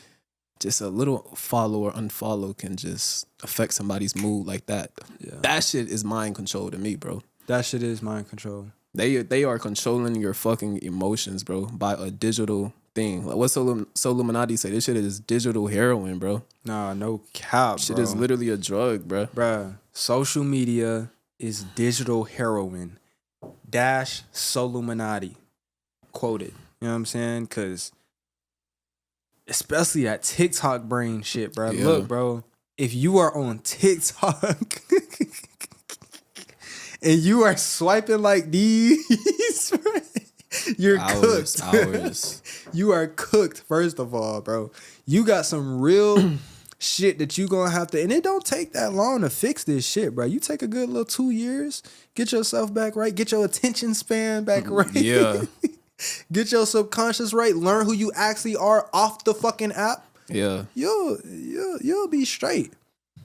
just a little follow or unfollow can just affect somebody's mood like that. Yeah. That shit is mind control to me, bro. That shit is mind control. They are controlling your fucking emotions, bro, by a digital thing. Like what Illuminati say? This shit is digital heroin, bro. Nah, no cap, shit bro. is literally a drug, bro. Bruh, social media is digital heroin. Dash Illuminati. Quoted. You know what I'm saying? Because especially that TikTok brain shit, bro. Yeah. Look, bro, if you are on TikTok and you are swiping like these, you're cooked. Hours. You are cooked, first of all, bro. You got some real shit that you gonna have to, and it don't take that long to fix this shit, bro. You take a good little 2 years, get yourself back right, get your attention span back right. Yeah. Get your subconscious right, learn who you actually are off the fucking app. Yeah. You'll be straight.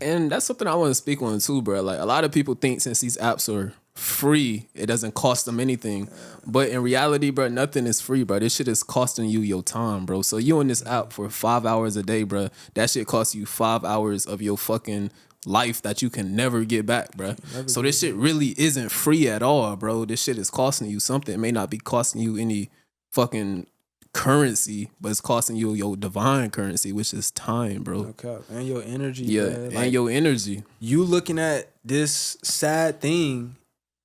And that's something I want to speak on too, bro. Like a lot of people think since these apps are free, it doesn't cost them anything. But in reality, bro, nothing is free, bro. This shit is costing you your time, bro. So you on this app for 5 hours a day, bro. That shit costs you 5 hours of your fucking life that you can never get back, bro. So this shit really isn't free at all, bro. This shit is costing you something. It may not be costing you any fucking currency, but it's costing you your divine currency, which is time, bro. Okay. And your energy. Yeah, man. and your energy. You looking at this sad thing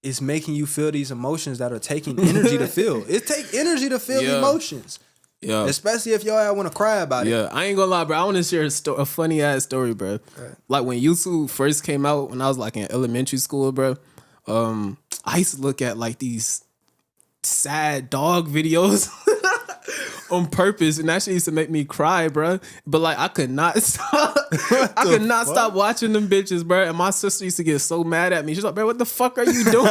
is making you feel these emotions that are taking energy to feel. It take energy to feel emotions. Yeah. Especially if y'all want to cry about it. Yeah, I ain't gonna lie, bro. I want to share a funny ass story, bro. Right. Like when YouTube first came out, when I was like in elementary school, bro. I used to look at like these sad dog videos on purpose, and that shit used to make me cry, bro. But like I could not stop. I could not stop watching them bitches, bro. And my sister used to get so mad at me. She's like, "Bro, what the fuck are you doing?"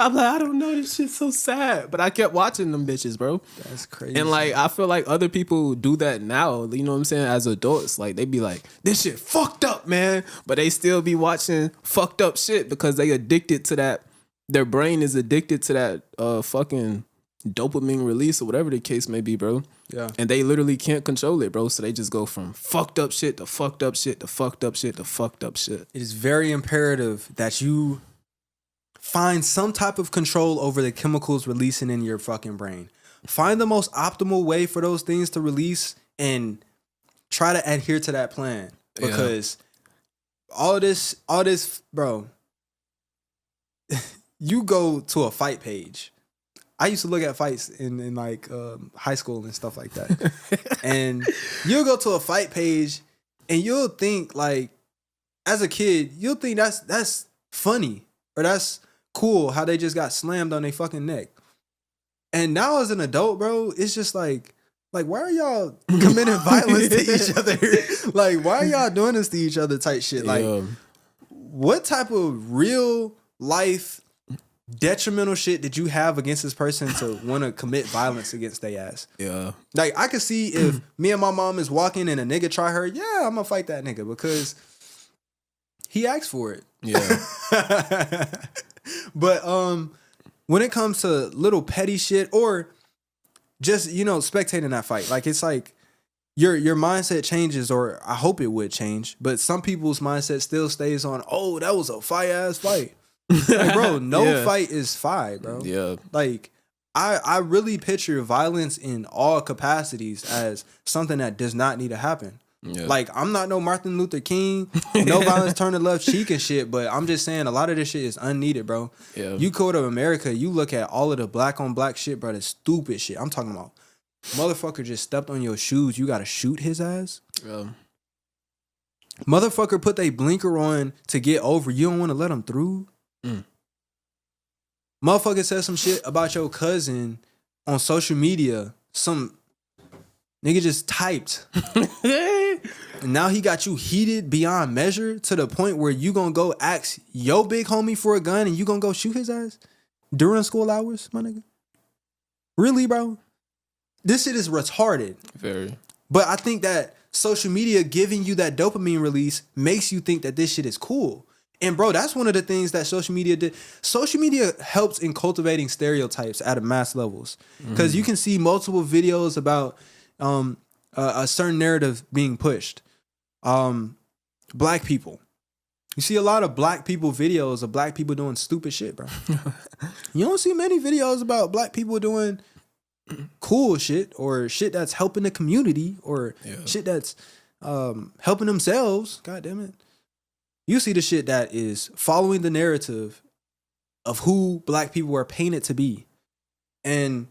I'm like, "I don't know. This shit's so sad." But I kept watching them bitches, bro. That's crazy. And like I feel like other people do that now. You know what I'm saying? As adults, like they be like, "This shit fucked up, man," but they still be watching fucked up shit because they addicted to that. Their brain is addicted to that fucking dopamine release or whatever the case may be, bro. Yeah. And they literally can't control it, bro. So they just go from fucked up shit to fucked up shit to fucked up shit to fucked up shit. It is very imperative that you find some type of control over the chemicals releasing in your fucking brain. Find the most optimal way for those things to release and try to adhere to that plan. Because all this, bro, you go to a fight page. I used to look at fights in like high school and stuff like that. And you'll go to a fight page and you'll think like, as a kid, you'll think that's funny or that's cool how they just got slammed on their fucking neck. And now as an adult, bro, it's just like why are y'all committing violence to each other? Like, why are y'all doing this to each other type shit? Like, what type of real life detrimental shit did you have against this person to want to commit violence against their ass? Yeah. Like, I could see if me and my mom is walking and a nigga try her, yeah, I'm gonna fight that nigga because he asked for it. Yeah. But when it comes to little petty shit or just, spectating that fight, like it's like your mindset changes, or I hope it would change, but some people's mindset still stays on, oh, that was a fire ass fight. Like, bro, no fight is fire, bro. Yeah. Like, I really picture violence in all capacities as something that does not need to happen. Yeah. Like, I'm not no Martin Luther King, no violence turn the left cheek and shit, but I'm just saying a lot of this shit is unneeded, bro. Yeah. You go to America, you look at all of the black on black shit, bro, the stupid shit. I'm talking about motherfucker just stepped on your shoes, you gotta shoot his ass. Yeah. Motherfucker put their blinker on to get over, you don't want to let them through. Motherfucker said some shit about your cousin on social media. Some nigga just typed. And now he got you heated beyond measure to the point where you gonna go ask your big homie for a gun and you gonna go shoot his ass during school hours, my nigga? Really, bro? This shit is retarded. Very. But I think that social media giving you that dopamine release makes you think that this shit is cool. And bro, that's one of the things that social media did. Social media helps in cultivating stereotypes at a mass levels. Because you can see multiple videos about a certain narrative being pushed. Black people. You see a lot of black people videos of black people doing stupid shit, bro. You don't see many videos about black people doing cool shit or shit that's helping the community or shit that's helping themselves. God damn it. You see the shit that is following the narrative of who black people are painted to be. And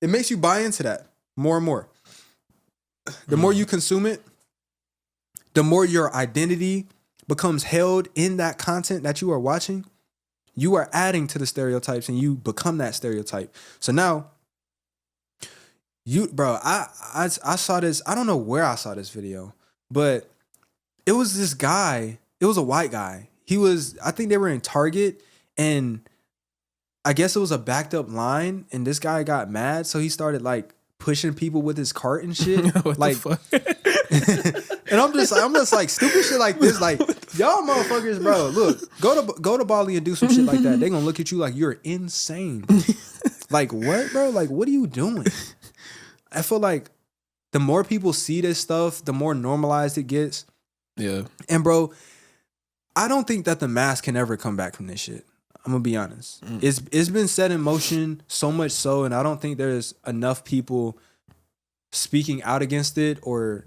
it makes you buy into that more and more. The more you consume it, the more your identity becomes held in that content that you are watching. You are adding to the stereotypes and you become that stereotype. So now, I saw this, I don't know where I saw this video, but it was this guy, it was a white guy. I think they were in Target and I guess it was a backed up line and this guy got mad. So he started like pushing people with his cart and shit. Like, and I'm just like stupid shit like this. Like, y'all motherfuckers, bro, look, go to Bali and do some shit like that. They gonna look at you like you're insane. Like, what, bro? Like, what are you doing? I feel like the more people see this stuff, the more normalized it gets. Yeah. And bro, I don't think that the mask can ever come back from this shit. I'm gonna be honest. It's been set in motion so much so, and I don't think there's enough people speaking out against it or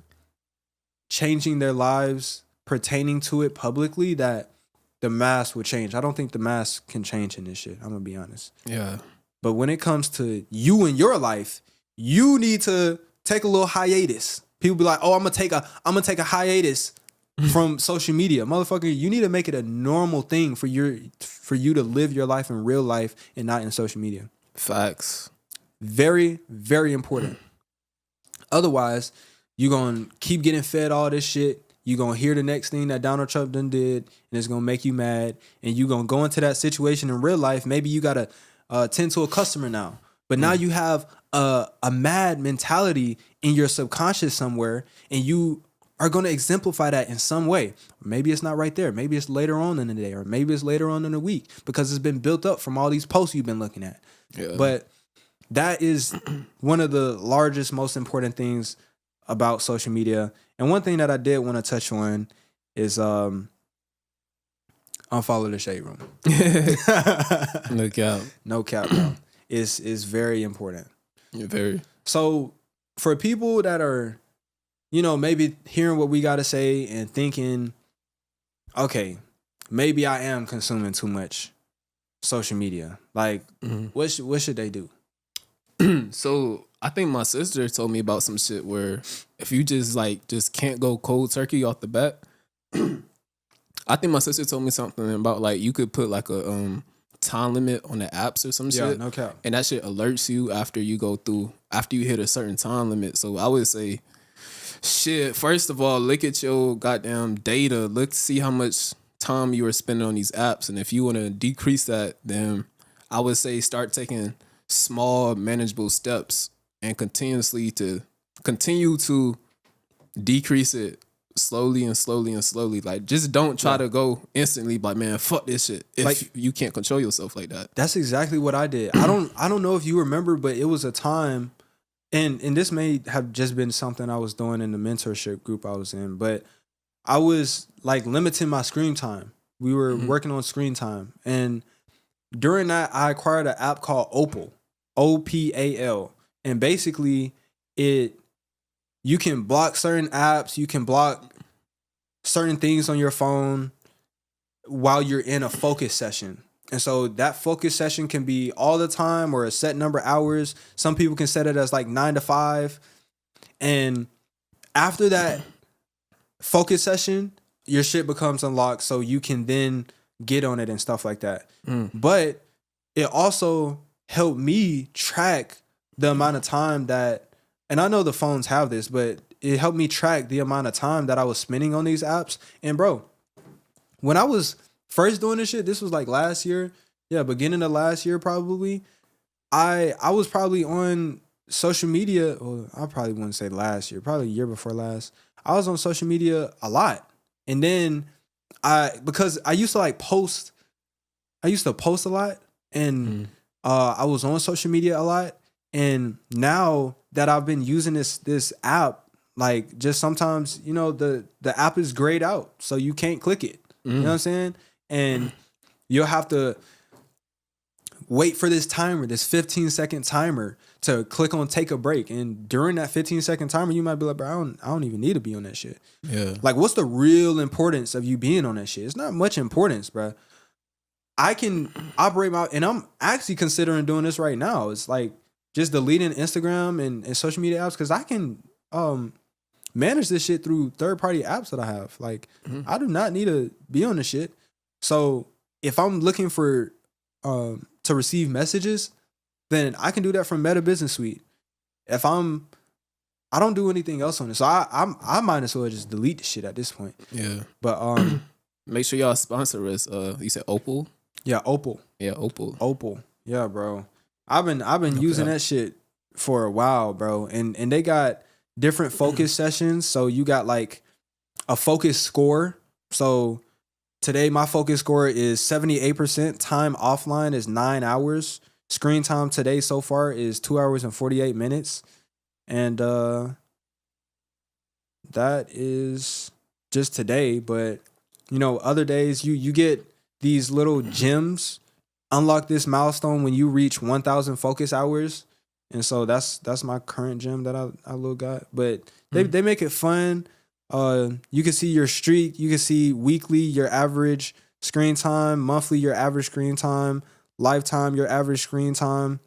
changing their lives pertaining to it publicly that the mask would change. I don't think the mask can change in this shit. I'm gonna be honest. Yeah. But when it comes to you and your life, you need to take a little hiatus. People be like, "Oh, I'm gonna take a hiatus from social media." Motherfucker, you need to make it a normal thing for you to live your life in real life and not in social media. Facts. Very, very important. Otherwise, you're going to keep getting fed all this shit. You're going to hear the next thing that Donald Trump done did, and it's going to make you mad. And you're going to go into that situation in real life. Maybe you got to tend to a customer now. But now you have a mad mentality in your subconscious somewhere, and you are going to exemplify that in some way. Maybe it's not right there. Maybe it's later on in the day, or maybe it's later on in the week because it's been built up from all these posts you've been looking at. Yeah. But that is one of the largest, most important things about social media. And one thing that I did want to touch on is unfollow the Shade Room. No cap. No cap, bro. Is very important. Yeah, very. So for people that are, maybe hearing what we got to say and thinking, okay, maybe I am consuming too much social media. Like, what should they do? So I think my sister told me about some shit where if you just can't go cold turkey off the bat. I think my sister told me something about like you could put like a time limit on the apps or some shit. Yeah, no cap. And that shit alerts you after you hit a certain time limit. So I would say, shit, first of all, look at your goddamn data. Look, see how much time you are spending on these apps. And if you want to decrease that, then I would say start taking small, manageable steps and continue to decrease it slowly and slowly and slowly. Like, just don't try to go instantly, but man, fuck this shit. If you can't control yourself like that. That's exactly what I did. I don't know if you remember, but it was a time, and this may have just been something I was doing in the mentorship group I was in, but I was like limiting my screen time. We were working on screen time, and during that, I acquired an app called Opal, OPAL, and basically you can block certain apps, you can block certain things on your phone while you're in a focus session. And so that focus session can be all the time or a set number of hours. Some people can set it as like 9 to 5. And after that focus session, your shit becomes unlocked so you can then get on it and stuff like that. But it also helped me track the amount of time that, and I know the phones have this, but it helped me track the amount of time that I was spending on these apps. And bro, when I was first doing this shit, this was like last year. Yeah, beginning of last year probably. I was probably on social media, well, I probably wouldn't say last year, probably a year before last. I was on social media a lot. And then because I used to like post, I used to post a lot, and I was on social media a lot. And now that I've been using this app, like just sometimes, you know, the app is grayed out, so you can't click it. You know what I'm saying? And you'll have to wait for this timer, this 15-second timer, to click on take a break. And during that 15-second timer, you might be like, bro, I don't even need to be on that shit. Yeah. Like, what's the real importance of you being on that shit? It's not much importance, bro. I can operate and I'm actually considering doing this right now. It's like just deleting Instagram and social media apps, because I can manage this shit through third-party apps that I have. Like, I do not need to be on this shit. So if I'm looking for to receive messages, then I can do that from Meta Business Suite. If I don't do anything else on it, so I might as well just delete the shit at this point. Yeah. But make sure y'all sponsor us. You said Opal? Yeah, Opal. Yeah, Opal. Opal. Yeah, bro. I've been using that shit for a while, bro. And they got different focus sessions. So you got like a focus score. So today my focus score is 78%. Time offline is 9 hours. Screen time today so far is 2 hours and 48 minutes. And that is just today. But you know, other days you get these little gems. Unlock this milestone when you reach 1,000 focus hours. And so that's my current gem that I little got. But they make it fun. You can see your streak. You can see weekly your average screen time, monthly your average screen time, lifetime your average screen time.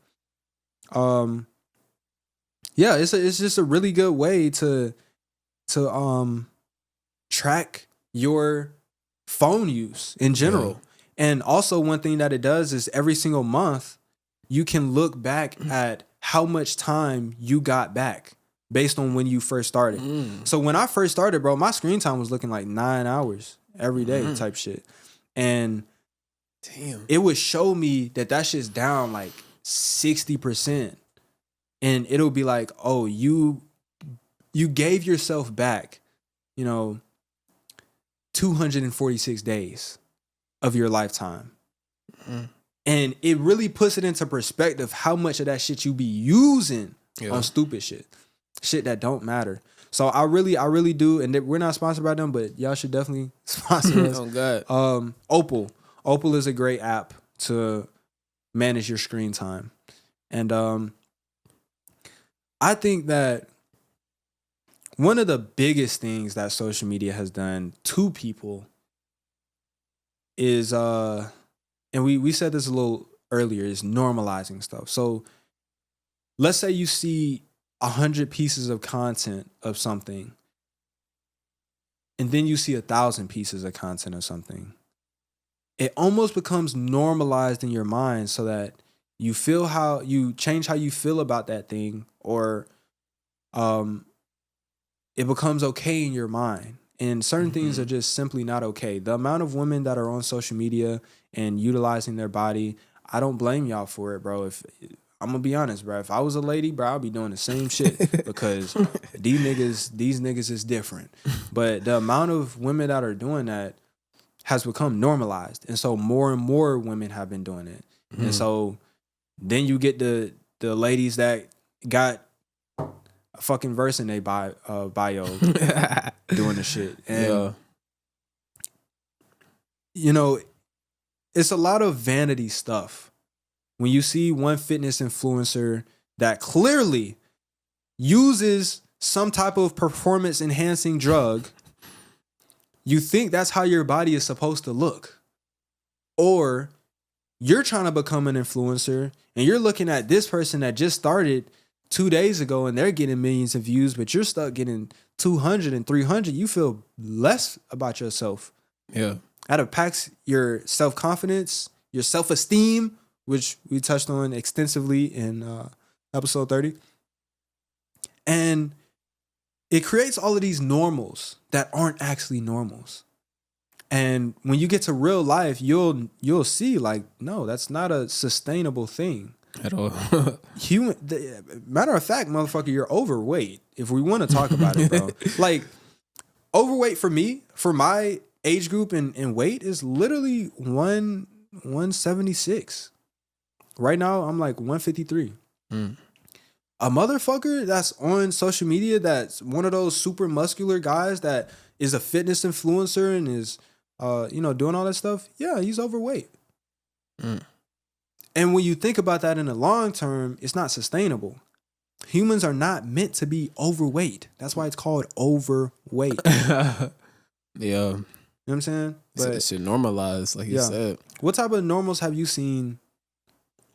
Yeah, it's just a really good way to track your phone use in general. Yeah. And also one thing that it does is every single month you can look back at how much time you got back based on when you first started. So when I first started, bro, my screen time was looking like 9 hours every day type shit. And damn, it would show me that shit's down like 60%. And it'll be like, oh, you gave yourself back, 246 days of your lifetime. And it really puts it into perspective how much of that shit you be using on stupid shit that don't matter. So I really do, and we're not sponsored by them, but y'all should definitely sponsor us. Oh God. Opal is a great app to manage your screen time. And I think that one of the biggest things that social media has done to people is and we said this a little earlier, is normalizing stuff. So let's say you see 100 pieces of content of something, and then you see 1,000 pieces of content of something. It almost becomes normalized in your mind, so that you change how you feel about that thing, or it becomes okay in your mind. And certain things are just simply not okay. The amount of women that are on social media and utilizing their body, I don't blame y'all for it, bro. If I'm gonna be honest, bro, if I was a lady, bro, I'd be doing the same shit, because these niggas is different. But the amount of women that are doing that has become normalized, and so more and more women have been doing it. And so then you get the ladies that got a fucking verse in their bio doing the shit. And, it's a lot of vanity stuff. When you see one fitness influencer that clearly uses some type of performance enhancing drug, you think that's how your body is supposed to look. Or you're trying to become an influencer and you're looking at this person that just started 2 days ago and they're getting millions of views, but you're stuck getting 200 and 300. You feel less about yourself. Yeah. That impacts your self-confidence, your self-esteem, which we touched on extensively in episode 30. And it creates all of these normals that aren't actually normals. And when you get to real life, you'll see like, no, that's not a sustainable thing at all. Matter of fact, motherfucker, you're overweight. If we want to talk about it, bro, like overweight for me, for my age group and weight is literally 176. Right now, I'm like 153. A motherfucker that's on social media that's one of those super muscular guys that is a fitness influencer and is doing all that stuff, yeah, he's overweight. And when you think about that in the long term, it's not sustainable. Humans are not meant to be overweight. That's why it's called overweight. Yeah. You know what I'm saying? But it should normalize, like you said. What type of normals have you seen?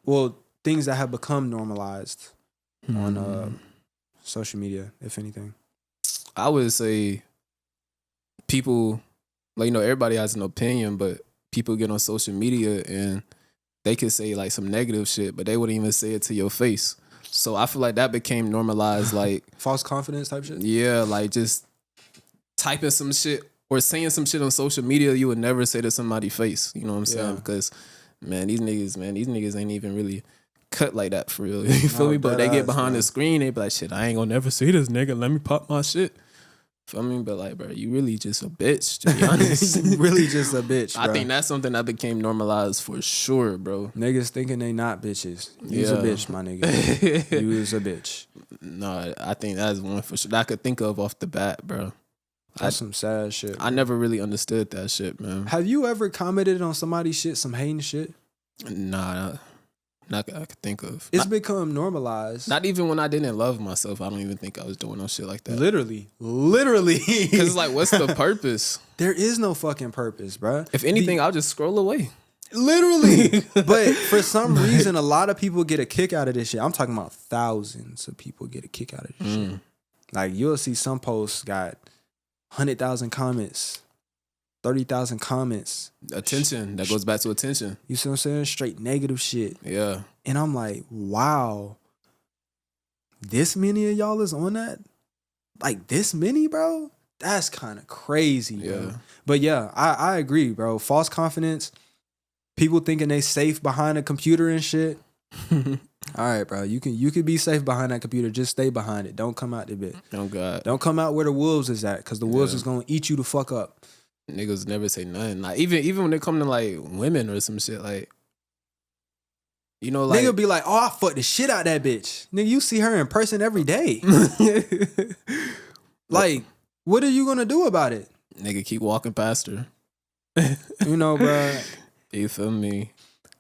Well, things that have become normalized on social media, if anything. I would say people, like, everybody has an opinion, but people get on social media and they could say like some negative shit, but they wouldn't even say it to your face. So I feel like that became normalized, like false confidence type shit. Yeah, like just typing some shit or saying some shit on social media you would never say to somebody's face. You know what I'm saying? Because these niggas ain't even really cut like that for real. You feel me? But they get behind the screen, they be like, shit, I ain't gonna never see this nigga. Let me pop my shit. Feel me? But like, bro, you really just a bitch, to be honest. Really just a bitch, bro. I think that's something that became normalized for sure, bro. Niggas thinking they not bitches. You's a bitch, my nigga. You is a bitch. No, I think that's one for sure that I could think of off the bat, bro. That's some sad shit. I never really understood that shit, man. Have you ever commented on somebody's shit, some hating shit? Nah, not that I could think of. It's become normalized. Not even when I didn't love myself. I don't even think I was doing no shit like that. Literally. Because it's like, what's the purpose? There is no fucking purpose, bro. If anything, I'll just scroll away. Literally. But for some reason, a lot of people get a kick out of this shit. I'm talking about thousands of people get a kick out of this shit. Like, you'll see some posts got 100,000 comments. 30,000 comments. Attention. That goes back to attention. You see what I'm saying? Straight negative shit. Yeah. And I'm like, wow. This many of y'all is on that? Like this many, bro? That's kind of crazy, bro. But yeah, I agree, bro. False confidence. People thinking they safe behind a computer and shit. All right, bro. You can be safe behind that computer. Just stay behind it. Don't come out the bit. Oh, God. Don't come out where the wolves is at, because the wolves is going to eat you the fuck up. Niggas never say nothing. Like even when they come to like women or some shit, like, like nigga be like, oh, I fucked the shit out that bitch. Nigga, you see her in person every day. Like, what are you gonna do about it? Nigga, keep walking past her. Bro. You feel me?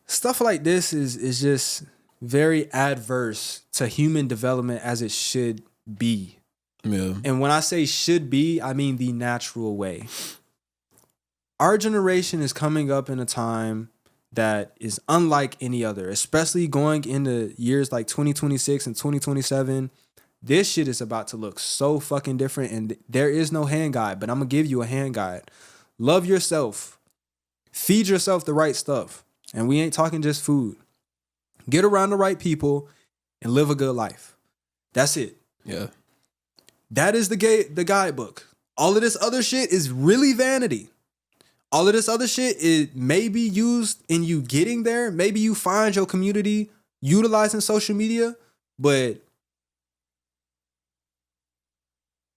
Stuff like this is just very adverse to human development as it should be. Yeah. And when I say should be, I mean the natural way. Our generation is coming up in a time that is unlike any other, especially going into years like 2026 and 2027. This shit is about to look so fucking different, and there is no hand guide, but I'm going to give you a hand guide. Love yourself. Feed yourself the right stuff. And we ain't talking just food. Get around the right people and live a good life. That's it. Yeah. That is the guidebook. All of this other shit is really vanity. All of this other shit, it may be used in you getting there. Maybe you find your community utilizing social media, but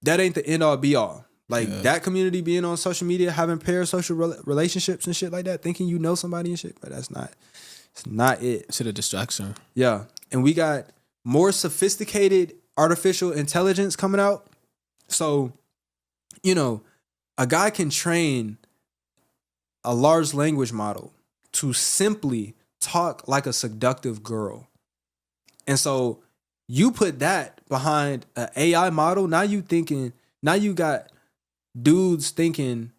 that ain't the end all be all. Like that community being on social media, having parasocial relationships and shit like that, thinking you know somebody and shit, but it's not it. Shit a distraction. Yeah. And we got more sophisticated artificial intelligence coming out. So, a guy can train a large language model to simply talk like a seductive girl. And so you put that behind an AI model. Now you got dudes thinking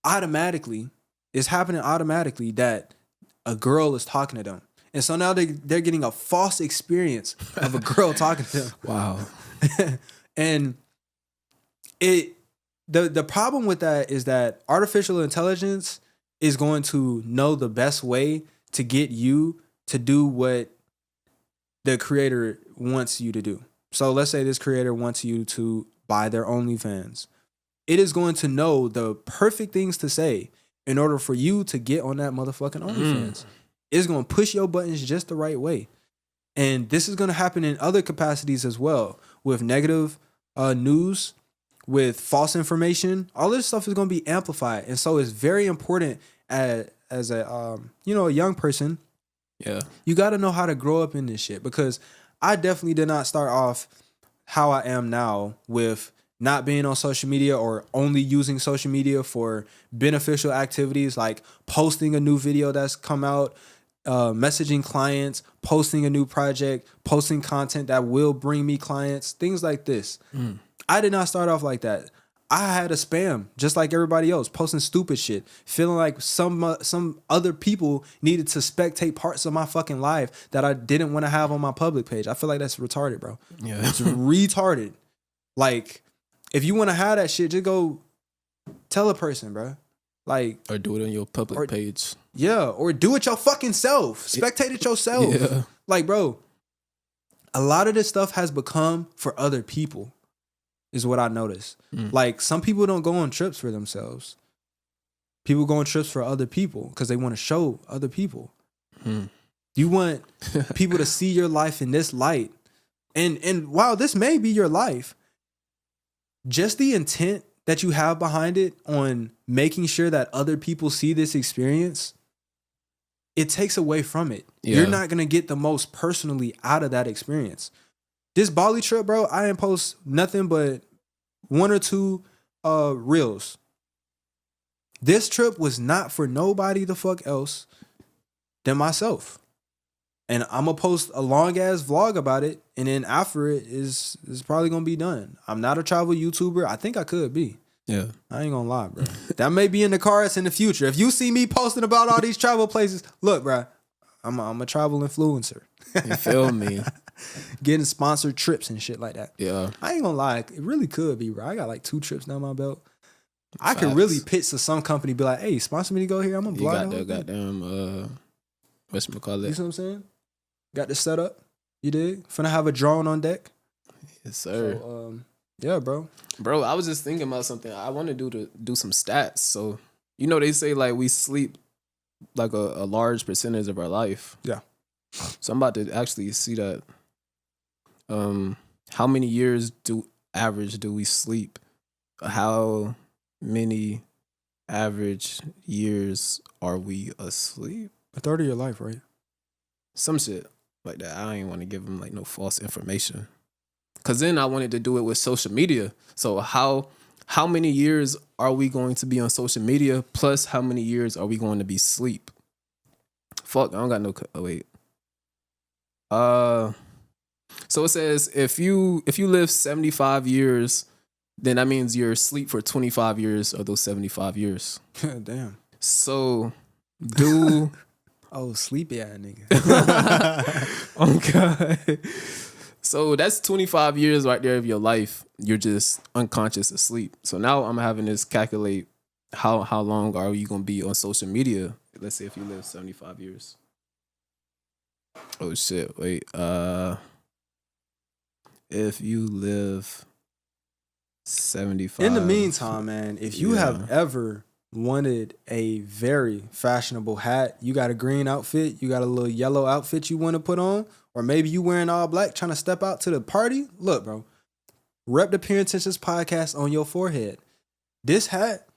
automatically, it's happening automatically that a girl is talking to them. And so now they're getting a false experience of a girl talking to them. Wow. And the problem with that is that artificial intelligence is going to know the best way to get you to do what the creator wants you to do. So let's say this creator wants you to buy their OnlyFans. It is going to know the perfect things to say in order for you to get on that motherfucking OnlyFans. It's going to push your buttons just the right way. And this is going to happen in other capacities as well, with negative news, with false information. All this stuff is going to be amplified. And so it's very important as a a young person. Yeah. You got to know how to grow up in this shit, because I definitely did not start off how I am now with not being on social media or only using social media for beneficial activities like posting a new video that's come out, messaging clients, posting a new project, posting content that will bring me clients, things like this. I did not start off like that. I had a spam just like everybody else, posting stupid shit, feeling like some other people needed to spectate parts of my fucking life that I didn't want to have on my public page. I feel like that's retarded, bro. Yeah. It's retarded. Like, if you want to have that shit, just go tell a person, bro. Like, or do it on your public page. Yeah, or do it your fucking self. Spectate it yourself. Yeah. Like, bro, a lot of this stuff has become for other people, is what I noticed. Like, some people don't go on trips for themselves. People go on trips for other people because they want to show other people. You want people to see your life in this light. And while this may be your life, just the intent that you have behind it on making sure that other people see this experience, it takes away from it. Yeah. You're not going to get the most personally out of that experience. This Bali trip, bro, I didn't post nothing but 1 or 2 reels. This trip was not for nobody the fuck else than myself. And I'm going to post a long ass vlog about it. And then after it is probably going to be done. I'm not a travel YouTuber. I think I could be. Yeah. I ain't going to lie, bro. That may be in the cards in the future. If you see me posting about all these travel places, look, bro, I'm a travel influencer. You feel me? Getting sponsored trips and shit like that. Yeah. I ain't going to lie. It really could be, bro. I got like 2 trips down my belt. I could really pitch to some company, be like, hey, sponsor me to go here. I'm going to blog. You got the goddamn, whatchamacallit? You see what I'm saying? Got this set up. You dig? Finna have a drone on deck. Yes, sir. So, yeah, bro. Bro, I was just thinking about something. I want to do some stats. So, they say like we sleep like a large percentage of our life. Yeah. So I'm about to actually see that. How many years do we sleep? How many average years are we asleep? A third of your life, right? Some shit like that. I ain't want to give them like no false information. Cause then I wanted to do it with social media. So how many years are we going to be on social media? Plus how many years are we going to be asleep? Fuck, I don't got no. Oh, wait. So it says if you live 75 years, then that means you're asleep for 25 years of those 75 years. Damn. So do. Oh, sleepy ass nigga. Oh God. So that's 25 years right there of your life. You're just unconscious asleep. So now I'm having this calculate how long are you gonna be on social media? Let's say if you live 75 years. Oh shit, wait. If you live 75. In the meantime, man, if you have ever wanted a very fashionable hat, you got a green outfit, you got a little yellow outfit you want to put on, or maybe you wearing all black trying to step out to the party, look, bro, rep the Pure Intentions podcast on your forehead. This hat,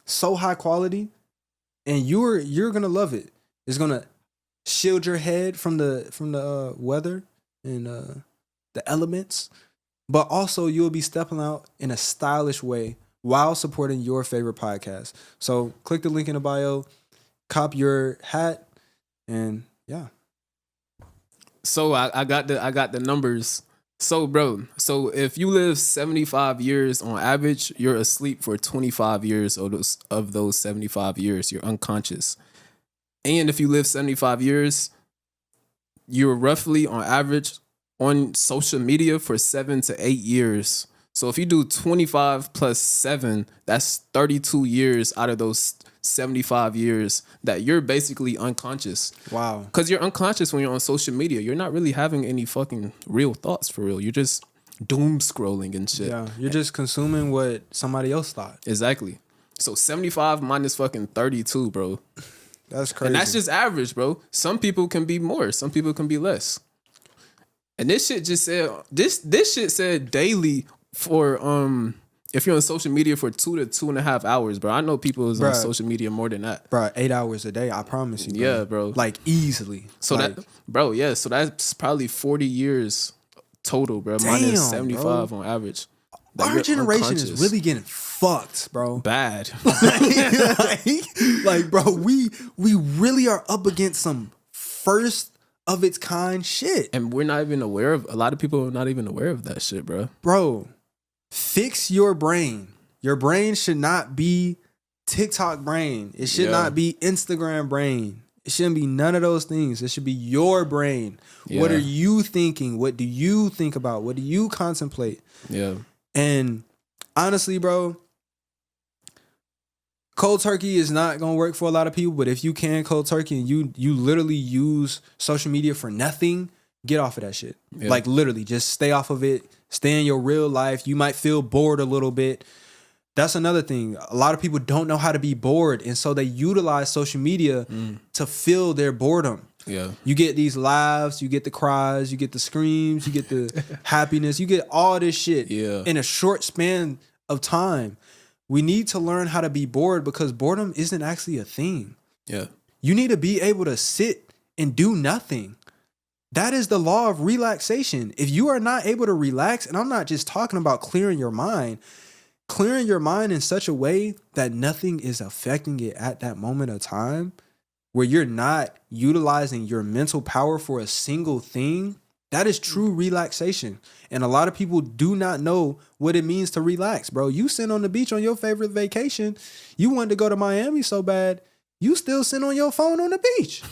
so high quality, and you're gonna love it. It's gonna shield your head from the weather and the elements, but also you'll be stepping out in a stylish way while supporting your favorite podcast. So click the link in the bio. cop your hat, and yeah. So I got the numbers. So bro, so if you live 75 years on average, you're asleep for 25 years of those 75 years. You're unconscious. And if you live 75 years, you're roughly on average on social media for 7 to 8 years. So if you do 25 plus 7, that's 32 years out of those 75 years that you're basically unconscious. Wow. Because you're unconscious when you're on social media. You're not really having any fucking real thoughts for real. You're just doom scrolling and shit. Yeah, you're just consuming what somebody else thought. Exactly. So 75 minus fucking 32, bro. That's crazy. And that's just average, bro. Some people can be more. Some people can be less. And this shit just said, this shit said daily for if you're on social media for 2 to 2.5 hours, bro. I know people is on social media more than that. Bro, 8 hours a day, I promise you. Bro. Yeah, bro. Like easily. So like, that, bro, yeah. So that's probably 40 years total, bro. Damn, minus 75 bro. on average. Our generation is really getting fucked, bro. Bad. like, bro, we really are up against some first of its kind shit. And we're not even aware of, a lot of people are not even aware of that shit, bro. Bro, fix your brain. Your brain should not be TikTok brain. It should not be Instagram brain. It shouldn't be none of those things. It should be your brain. Yeah. What are you thinking? What do you think about? What do you contemplate? Yeah. And honestly, bro, cold turkey is not going to work for a lot of people, but if you can cold turkey and you literally use social media for nothing, get off of that shit. Yeah. Like literally just stay off of it. Stay in your real life. You might feel bored a little bit. That's another thing. A lot of people don't know how to be bored, and so they utilize social media to fill their boredom. Yeah. You get these laughs, you get the cries, you get the screams, you get the happiness, you get all this shit in a short span of time. We need to learn how to be bored because boredom isn't actually a thing. Yeah. You need to be able to sit and do nothing. That is the law of relaxation. If you are not able to relax, and I'm not just talking about clearing your mind in such a way that nothing is affecting it at that moment of time, where you're not utilizing your mental power for a single thing, that is true relaxation. And a lot of people do not know what it means to relax, bro. You sit on the beach on your favorite vacation. You wanted to go to Miami so bad. You still sit on your phone on the beach.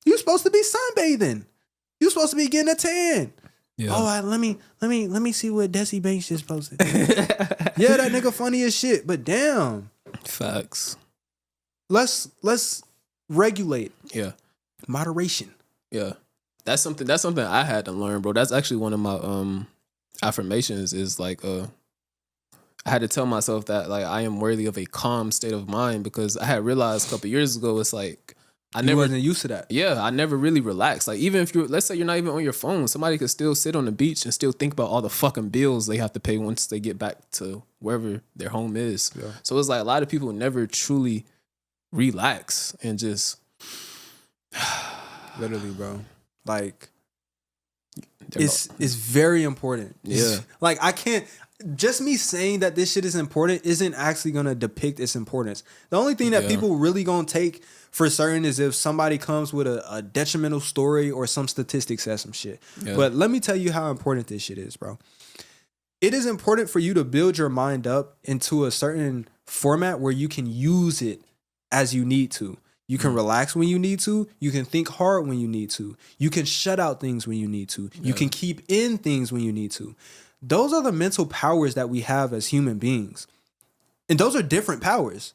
You're supposed to be sunbathing. You're supposed to be getting a tan. Yeah. Oh, let me see what Desi Banks just posted. Yeah, that nigga funny as shit. But damn. Facts. Let's regulate. Yeah. Moderation. Yeah. That's something I had to learn, bro. That's actually one of my affirmations is like I had to tell myself that like I am worthy of a calm state of mind because I had realized a couple years ago it's like I wasn't used to that. Yeah, I never really relaxed. Like even if let's say you're not even on your phone, somebody could still sit on the beach and still think about all the fucking bills they have to pay once they get back to wherever their home is. Yeah. So it's like a lot of people never truly relax and just literally, bro. Like it's very important. Yeah. Like I can't just me saying that this shit is important isn't actually gonna depict its importance. The only thing that people really gonna take for certain is if somebody comes with a detrimental story or some statistic says some shit. Yeah. But let me tell you how important this shit is, bro. It is important for you to build your mind up into a certain format where you can use it as you need to. You can relax when you need to. You can think hard when you need to. You can shut out things when you need to. Yeah. You can keep in things when you need to. Those are the mental powers that we have as human beings. And those are different powers.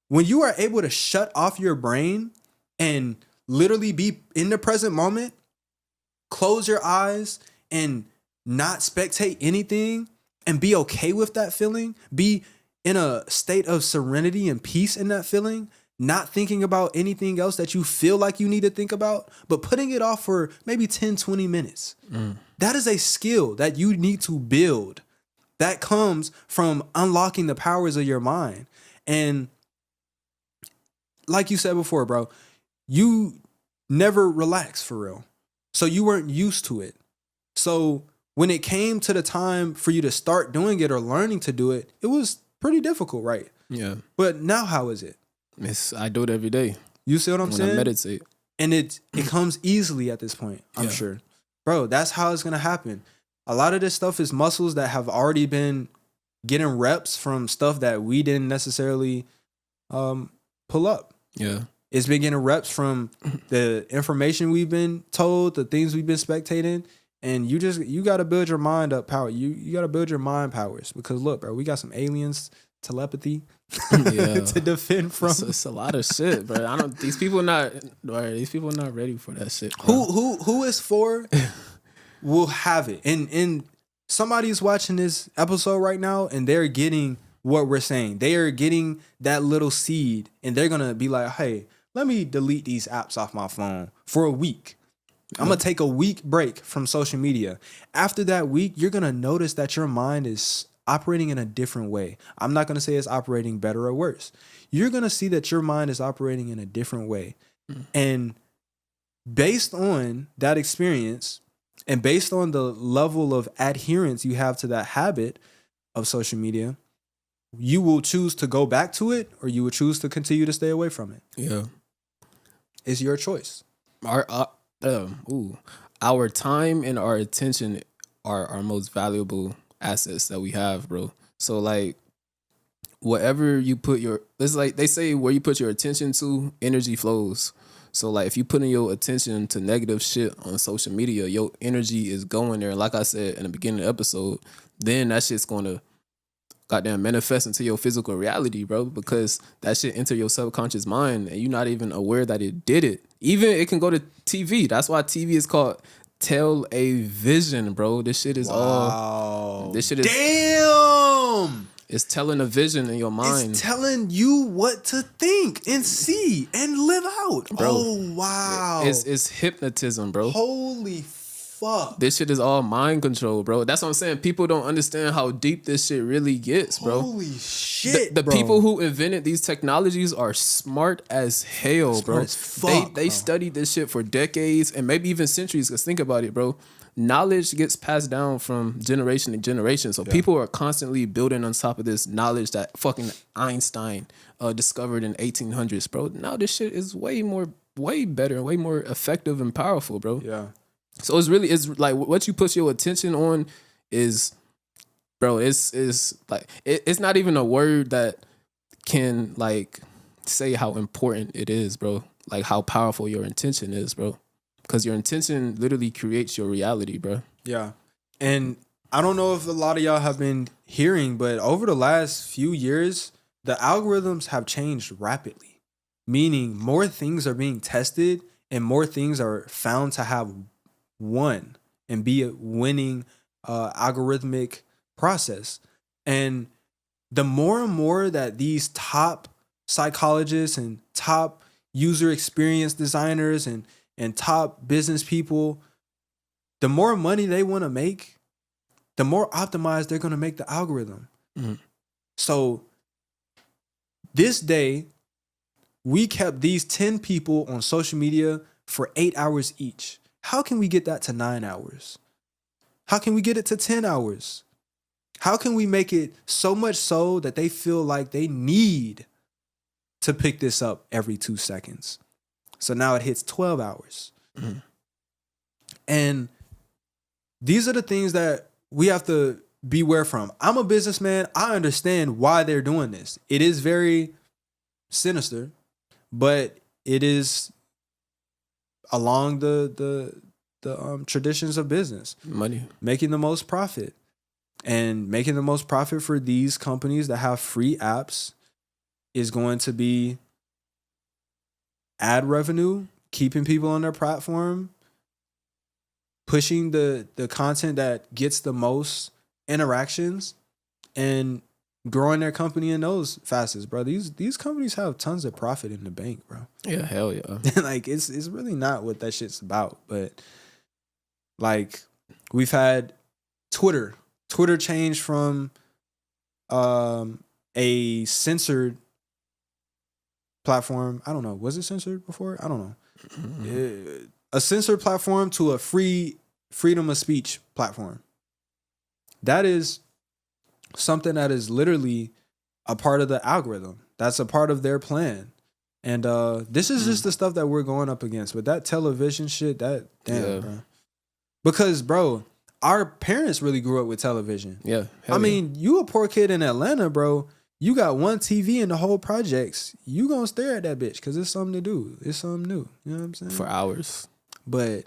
When you are able to shut off your brain and literally be in the present moment, close your eyes and not spectate anything and be okay with that feeling, be in a state of serenity and peace in that feeling, not thinking about anything else that you feel like you need to think about, but putting it off for maybe 10, 20 minutes. That is a skill that you need to build. That comes from unlocking the powers of your mind. And like you said before, bro, you never relax for real. So you weren't used to it. So when it came to the time for you to start doing it or learning to do it, it was pretty difficult, right? Yeah. But now how is it? I do it every day. You see what I'm saying? I meditate. And it comes easily at this point, I'm sure. Bro, that's how it's going to happen. A lot of this stuff is muscles that have already been getting reps from stuff that we didn't necessarily pull up. Yeah. It's been getting reps from the information we've been told, the things we've been spectating. And you got to build your mind up power. You got to build your mind powers. Because look, bro, we got some aliens telepathy to defend from. It's a lot of shit, bro. These people not ready for that shit. Bro. Who is for will have it. And somebody's watching this episode right now and they're getting what we're saying. They are getting that little seed and they're gonna be like, hey, let me delete these apps off my phone for a week. I'm gonna take a week break from social media. After that week, you're gonna notice that your mind is operating in a different way. I'm not going to say it's operating better or worse. You're going to see that your mind is operating in a different way. And based on that experience and based on the level of adherence you have to that habit of social media, you will choose to go back to it or you will choose to continue to stay away from it. Yeah. It's your choice. Our time and our attention are our most valuable assets that we have, bro. So like whatever you put it's like they say where you put your attention to, energy flows. So like if you put in your attention to negative shit on social media, your energy is going there. Like I said in the beginning of the episode, then that shit's gonna goddamn manifest into your physical reality, bro, because that shit enter your subconscious mind and you're not even aware that it did it. Even it can go to TV. That's why TV is called television, bro. This shit is all. This shit is. Damn. It's telling a vision in your mind. It's telling you what to think and see and live out, bro. Oh wow. It's hypnotism, bro. Holy fuck. This shit is all mind control, bro. That's what I'm saying. People don't understand how deep this shit really gets, bro. Holy shit. The people who invented these technologies are smart as hell, bro. As fuck, they studied this shit for decades and maybe even centuries. Because think about it, bro. Knowledge gets passed down from generation to generation. So people are constantly building on top of this knowledge that fucking Einstein discovered in 1800s, bro. Now this shit is way better, way more effective and powerful, bro. Yeah. So it's like what you put your attention on is, bro, it's like it's not even a word that can like say how important it is, bro. Like how powerful your intention is, bro. Because your intention literally creates your reality, bro. Yeah. And I don't know if a lot of y'all have been hearing, but over the last few years, the algorithms have changed rapidly. Meaning more things are being tested and more things are found to have won and be a winning algorithmic process. And the more and more that these top psychologists and top user experience designers and top business people, the more money they want to make, the more optimized they're going to make the algorithm. Mm-hmm. So this day, we kept these 10 people on social media for 8 hours each. How can we get that to 9 hours? How can we get it to 10 hours? How can we make it so much so that they feel like they need to pick this up every 2 seconds? So now it hits 12 hours. Mm-hmm. And these are the things that we have to beware from. I'm a businessman. I understand why they're doing this. It is very sinister, but it is along the traditions of business. Money. Making the most profit. And making the most profit for these companies that have free apps is going to be ad revenue, keeping people on their platform, pushing the content that gets the most interactions, and growing their company in those facets, bro. These companies have tons of profit in the bank, bro. Yeah, hell yeah. Like it's really not what that shit's about. But like we've had Twitter changed from a censored platform. I don't know. Was it censored before? I don't know. Mm-hmm. A censored platform to a freedom of speech platform. That is something that is literally a part of the algorithm. That's a part of their plan. And this is just the stuff that we're going up against. But that television shit, that damn, bro. Because, bro, our parents really grew up with television. Yeah. I mean, you a poor kid in Atlanta, bro. You got one TV in the whole projects. You gonna stare at that bitch because it's something to do. It's something new. You know what I'm saying? For hours. But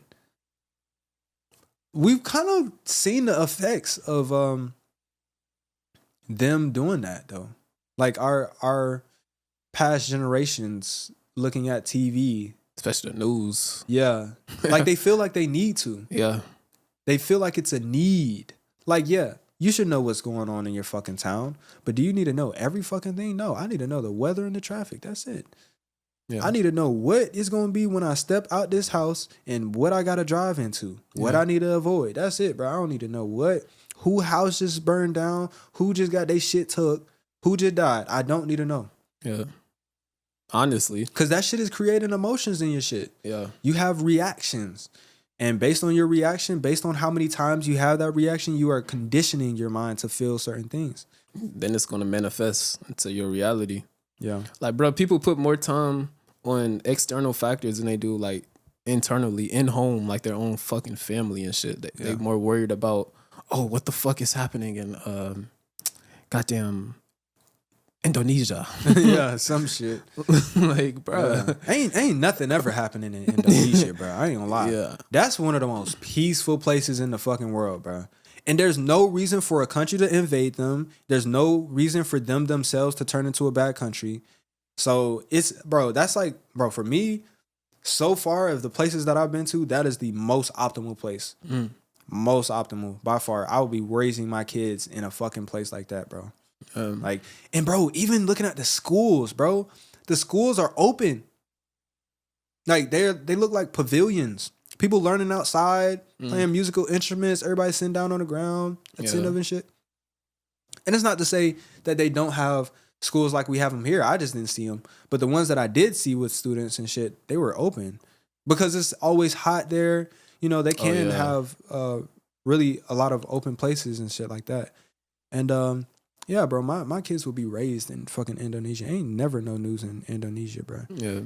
we've kind of seen the effects of them doing that, though. Like our past generations looking at TV, especially the news. Yeah. Like they feel like they need to. Yeah. They feel like it's a need. Like, yeah, you should know what's going on in your fucking town, but do you need to know every fucking thing? No, I need to know the weather and the traffic. That's it. Yeah. I need to know what it's going to be when I step out this house and what I got to drive into, what I need to avoid. That's it, bro. I don't need to know who house just burned down, who just got their shit took, who just died. I don't need to know. Yeah. Honestly. Because that shit is creating emotions in your shit. Yeah. You have reactions. And based on your reaction, based on how many times you have that reaction, you are conditioning your mind to feel certain things. Then it's going to manifest into your reality. Yeah. Like, bro, people put more time on external factors than they do, like, internally, in home, like their own fucking family and shit. They're more worried about, oh, what the fuck is happening in goddamn Indonesia. Yeah, some shit. Like, bro. Yeah. Ain't nothing ever happening in Indonesia, bro. I ain't gonna lie. Yeah. That's one of the most peaceful places in the fucking world, bro. And there's no reason for a country to invade them. There's no reason for them themselves to turn into a bad country. So it's, bro, that's like, bro, for me, so far of the places that I've been to, that is the most optimal place. Most optimal by far. I would be raising my kids in a fucking place like that, bro. Like, and bro, even looking at the schools, bro, the schools are open. Like they look like pavilions. People learning outside, playing musical instruments. Everybody sitting down on the ground, sitting up and shit. And it's not to say that they don't have schools like we have them here. I just didn't see them. But the ones that I did see with students and shit, they were open because it's always hot there. You know, they can have really a lot of open places and shit like that. And yeah, bro, my kids will be raised in fucking Indonesia. Ain't never no news in Indonesia, bro. Yeah.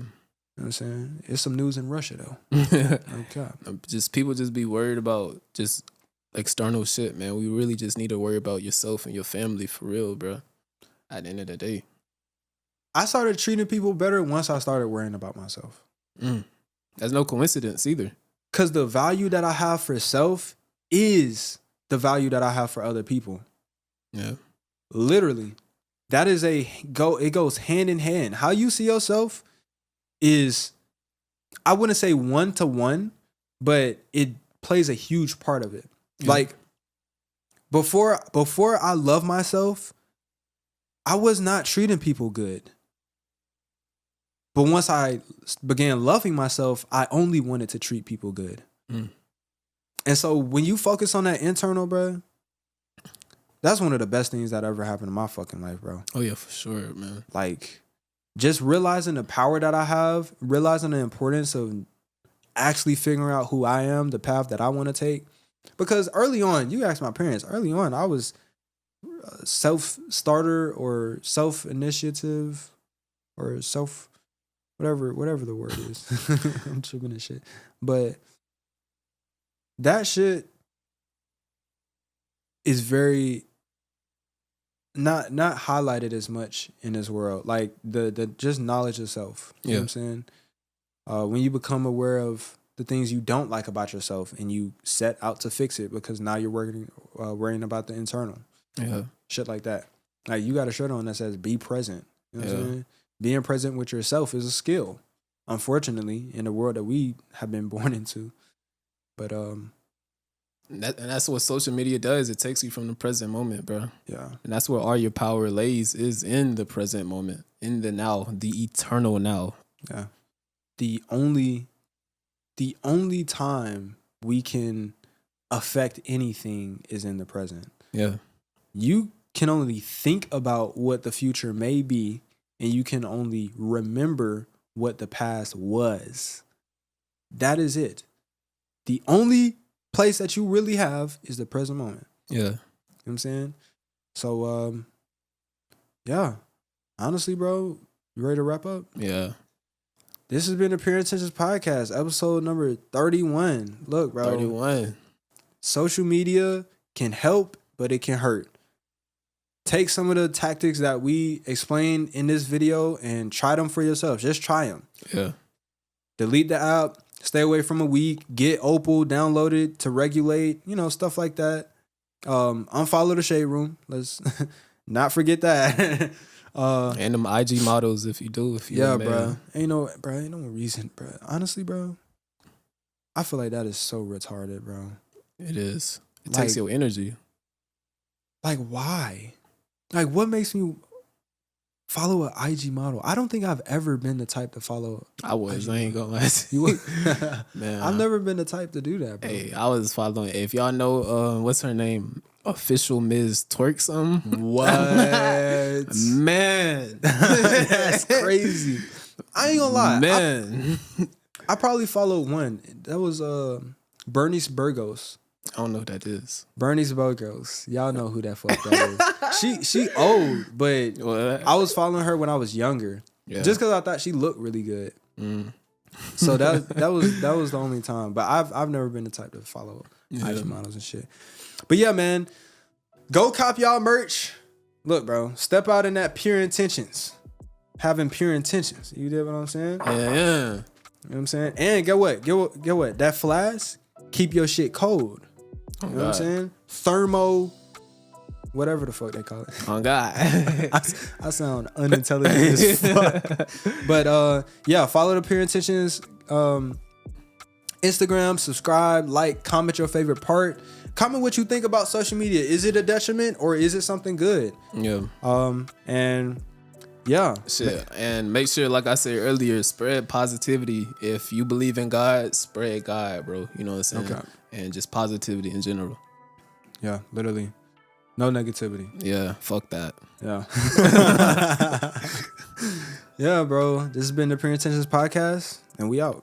You know what I'm saying? It's some news in Russia, though. Okay. Just people just be worried about just external shit, man. We really just need to worry about yourself and your family for real, bro. At the end of the day. I started treating people better once I started worrying about myself. That's no coincidence either. Because the value that I have for self is the value that I have for other people. Yeah. Literally. That is it goes hand in hand. How you see yourself is, I wouldn't say 1-to-1, but it plays a huge part of it. Yeah. Like before I love myself, I was not treating people good. But once I began loving myself, I only wanted to treat people good. And so when you focus on that internal, bro, that's one of the best things that ever happened in my fucking life, bro. Oh yeah, for sure, man. Like, just realizing the power that I have, realizing the importance of actually figuring out who I am, the path that I want to take. Because early on, you asked my parents, early on, I was self-starter or self-initiative or self, whatever the word is. I'm tripping and shit. But that shit is very not highlighted as much in this world. Like the just knowledge of self. You know what I'm saying? When you become aware of the things you don't like about yourself and you set out to fix it because now you're worrying about the internal. Yeah. Shit like that. Like you got a shirt on that says be present. You know what I'm saying? Being present with yourself is a skill. Unfortunately, in the world that we have been born into. But and that's what social media does. It takes you from the present moment, bro. Yeah. And that's where all your power lays, is in the present moment, in the now, the eternal now. Yeah. The only time we can affect anything is in the present. Yeah. You can only think about what the future may be, and you can only remember what the past was. That is it. The only place that you really have is the present moment. Yeah. You know what I'm saying? So, yeah. Honestly, bro, you ready to wrap up? Yeah. This has been the Pure Intentions Podcast, episode number 31. Look, bro. 31. Social media can help, but it can hurt. Take some of the tactics that we explained in this video and try them for yourself. Just try them. Yeah. Delete the app. Stay away from a week. Get Opal downloaded to regulate. Stuff like that. Unfollow the Shade Room. Let's not forget that. And them IG models if you do. Bro. Ain't no reason, bro. Honestly, bro, I feel like that is so retarded, bro. It is. It takes your energy. Like, why? Like, what makes me follow an IG model? I don't think I've ever been the type to follow. I ain't gonna lie to you. Man, I've never been the type to do that, bro. Hey, I was following. If y'all know, what's her name? Official Ms. Twerk something. What? Man. That's crazy. I ain't gonna lie. Man. I probably followed one. That was Bernice Burgos. I don't know who that is. Bernice Burgos. Y'all know who that fuck that is. She old, but What? I was following her when I was younger. Yeah. Just because I thought she looked really good. So that was the only time. But I've never been the type to follow IG models and shit. But yeah, man, go cop y'all merch. Look, bro, step out in that pure intentions. Having pure intentions. You did what I'm saying? Yeah. You know what I'm saying? And get what? That flask, keep your shit cold. You know what I'm saying? Thermo, whatever the fuck they call it. Oh, God. I sound unintelligent as fuck. But yeah, follow the Pure Intentions Instagram, subscribe, like, comment your favorite part. Comment what you think about social media. Is it a detriment or is it something good? Yeah. And yeah. Shit. And make sure, like I said earlier, spread positivity. If you believe in God, spread God, bro. You know what I'm saying? Okay. And just positivity in general. Yeah, literally. No negativity. Yeah, fuck that. Yeah. Yeah, bro. This has been the Pure Intentions Podcast, and we out.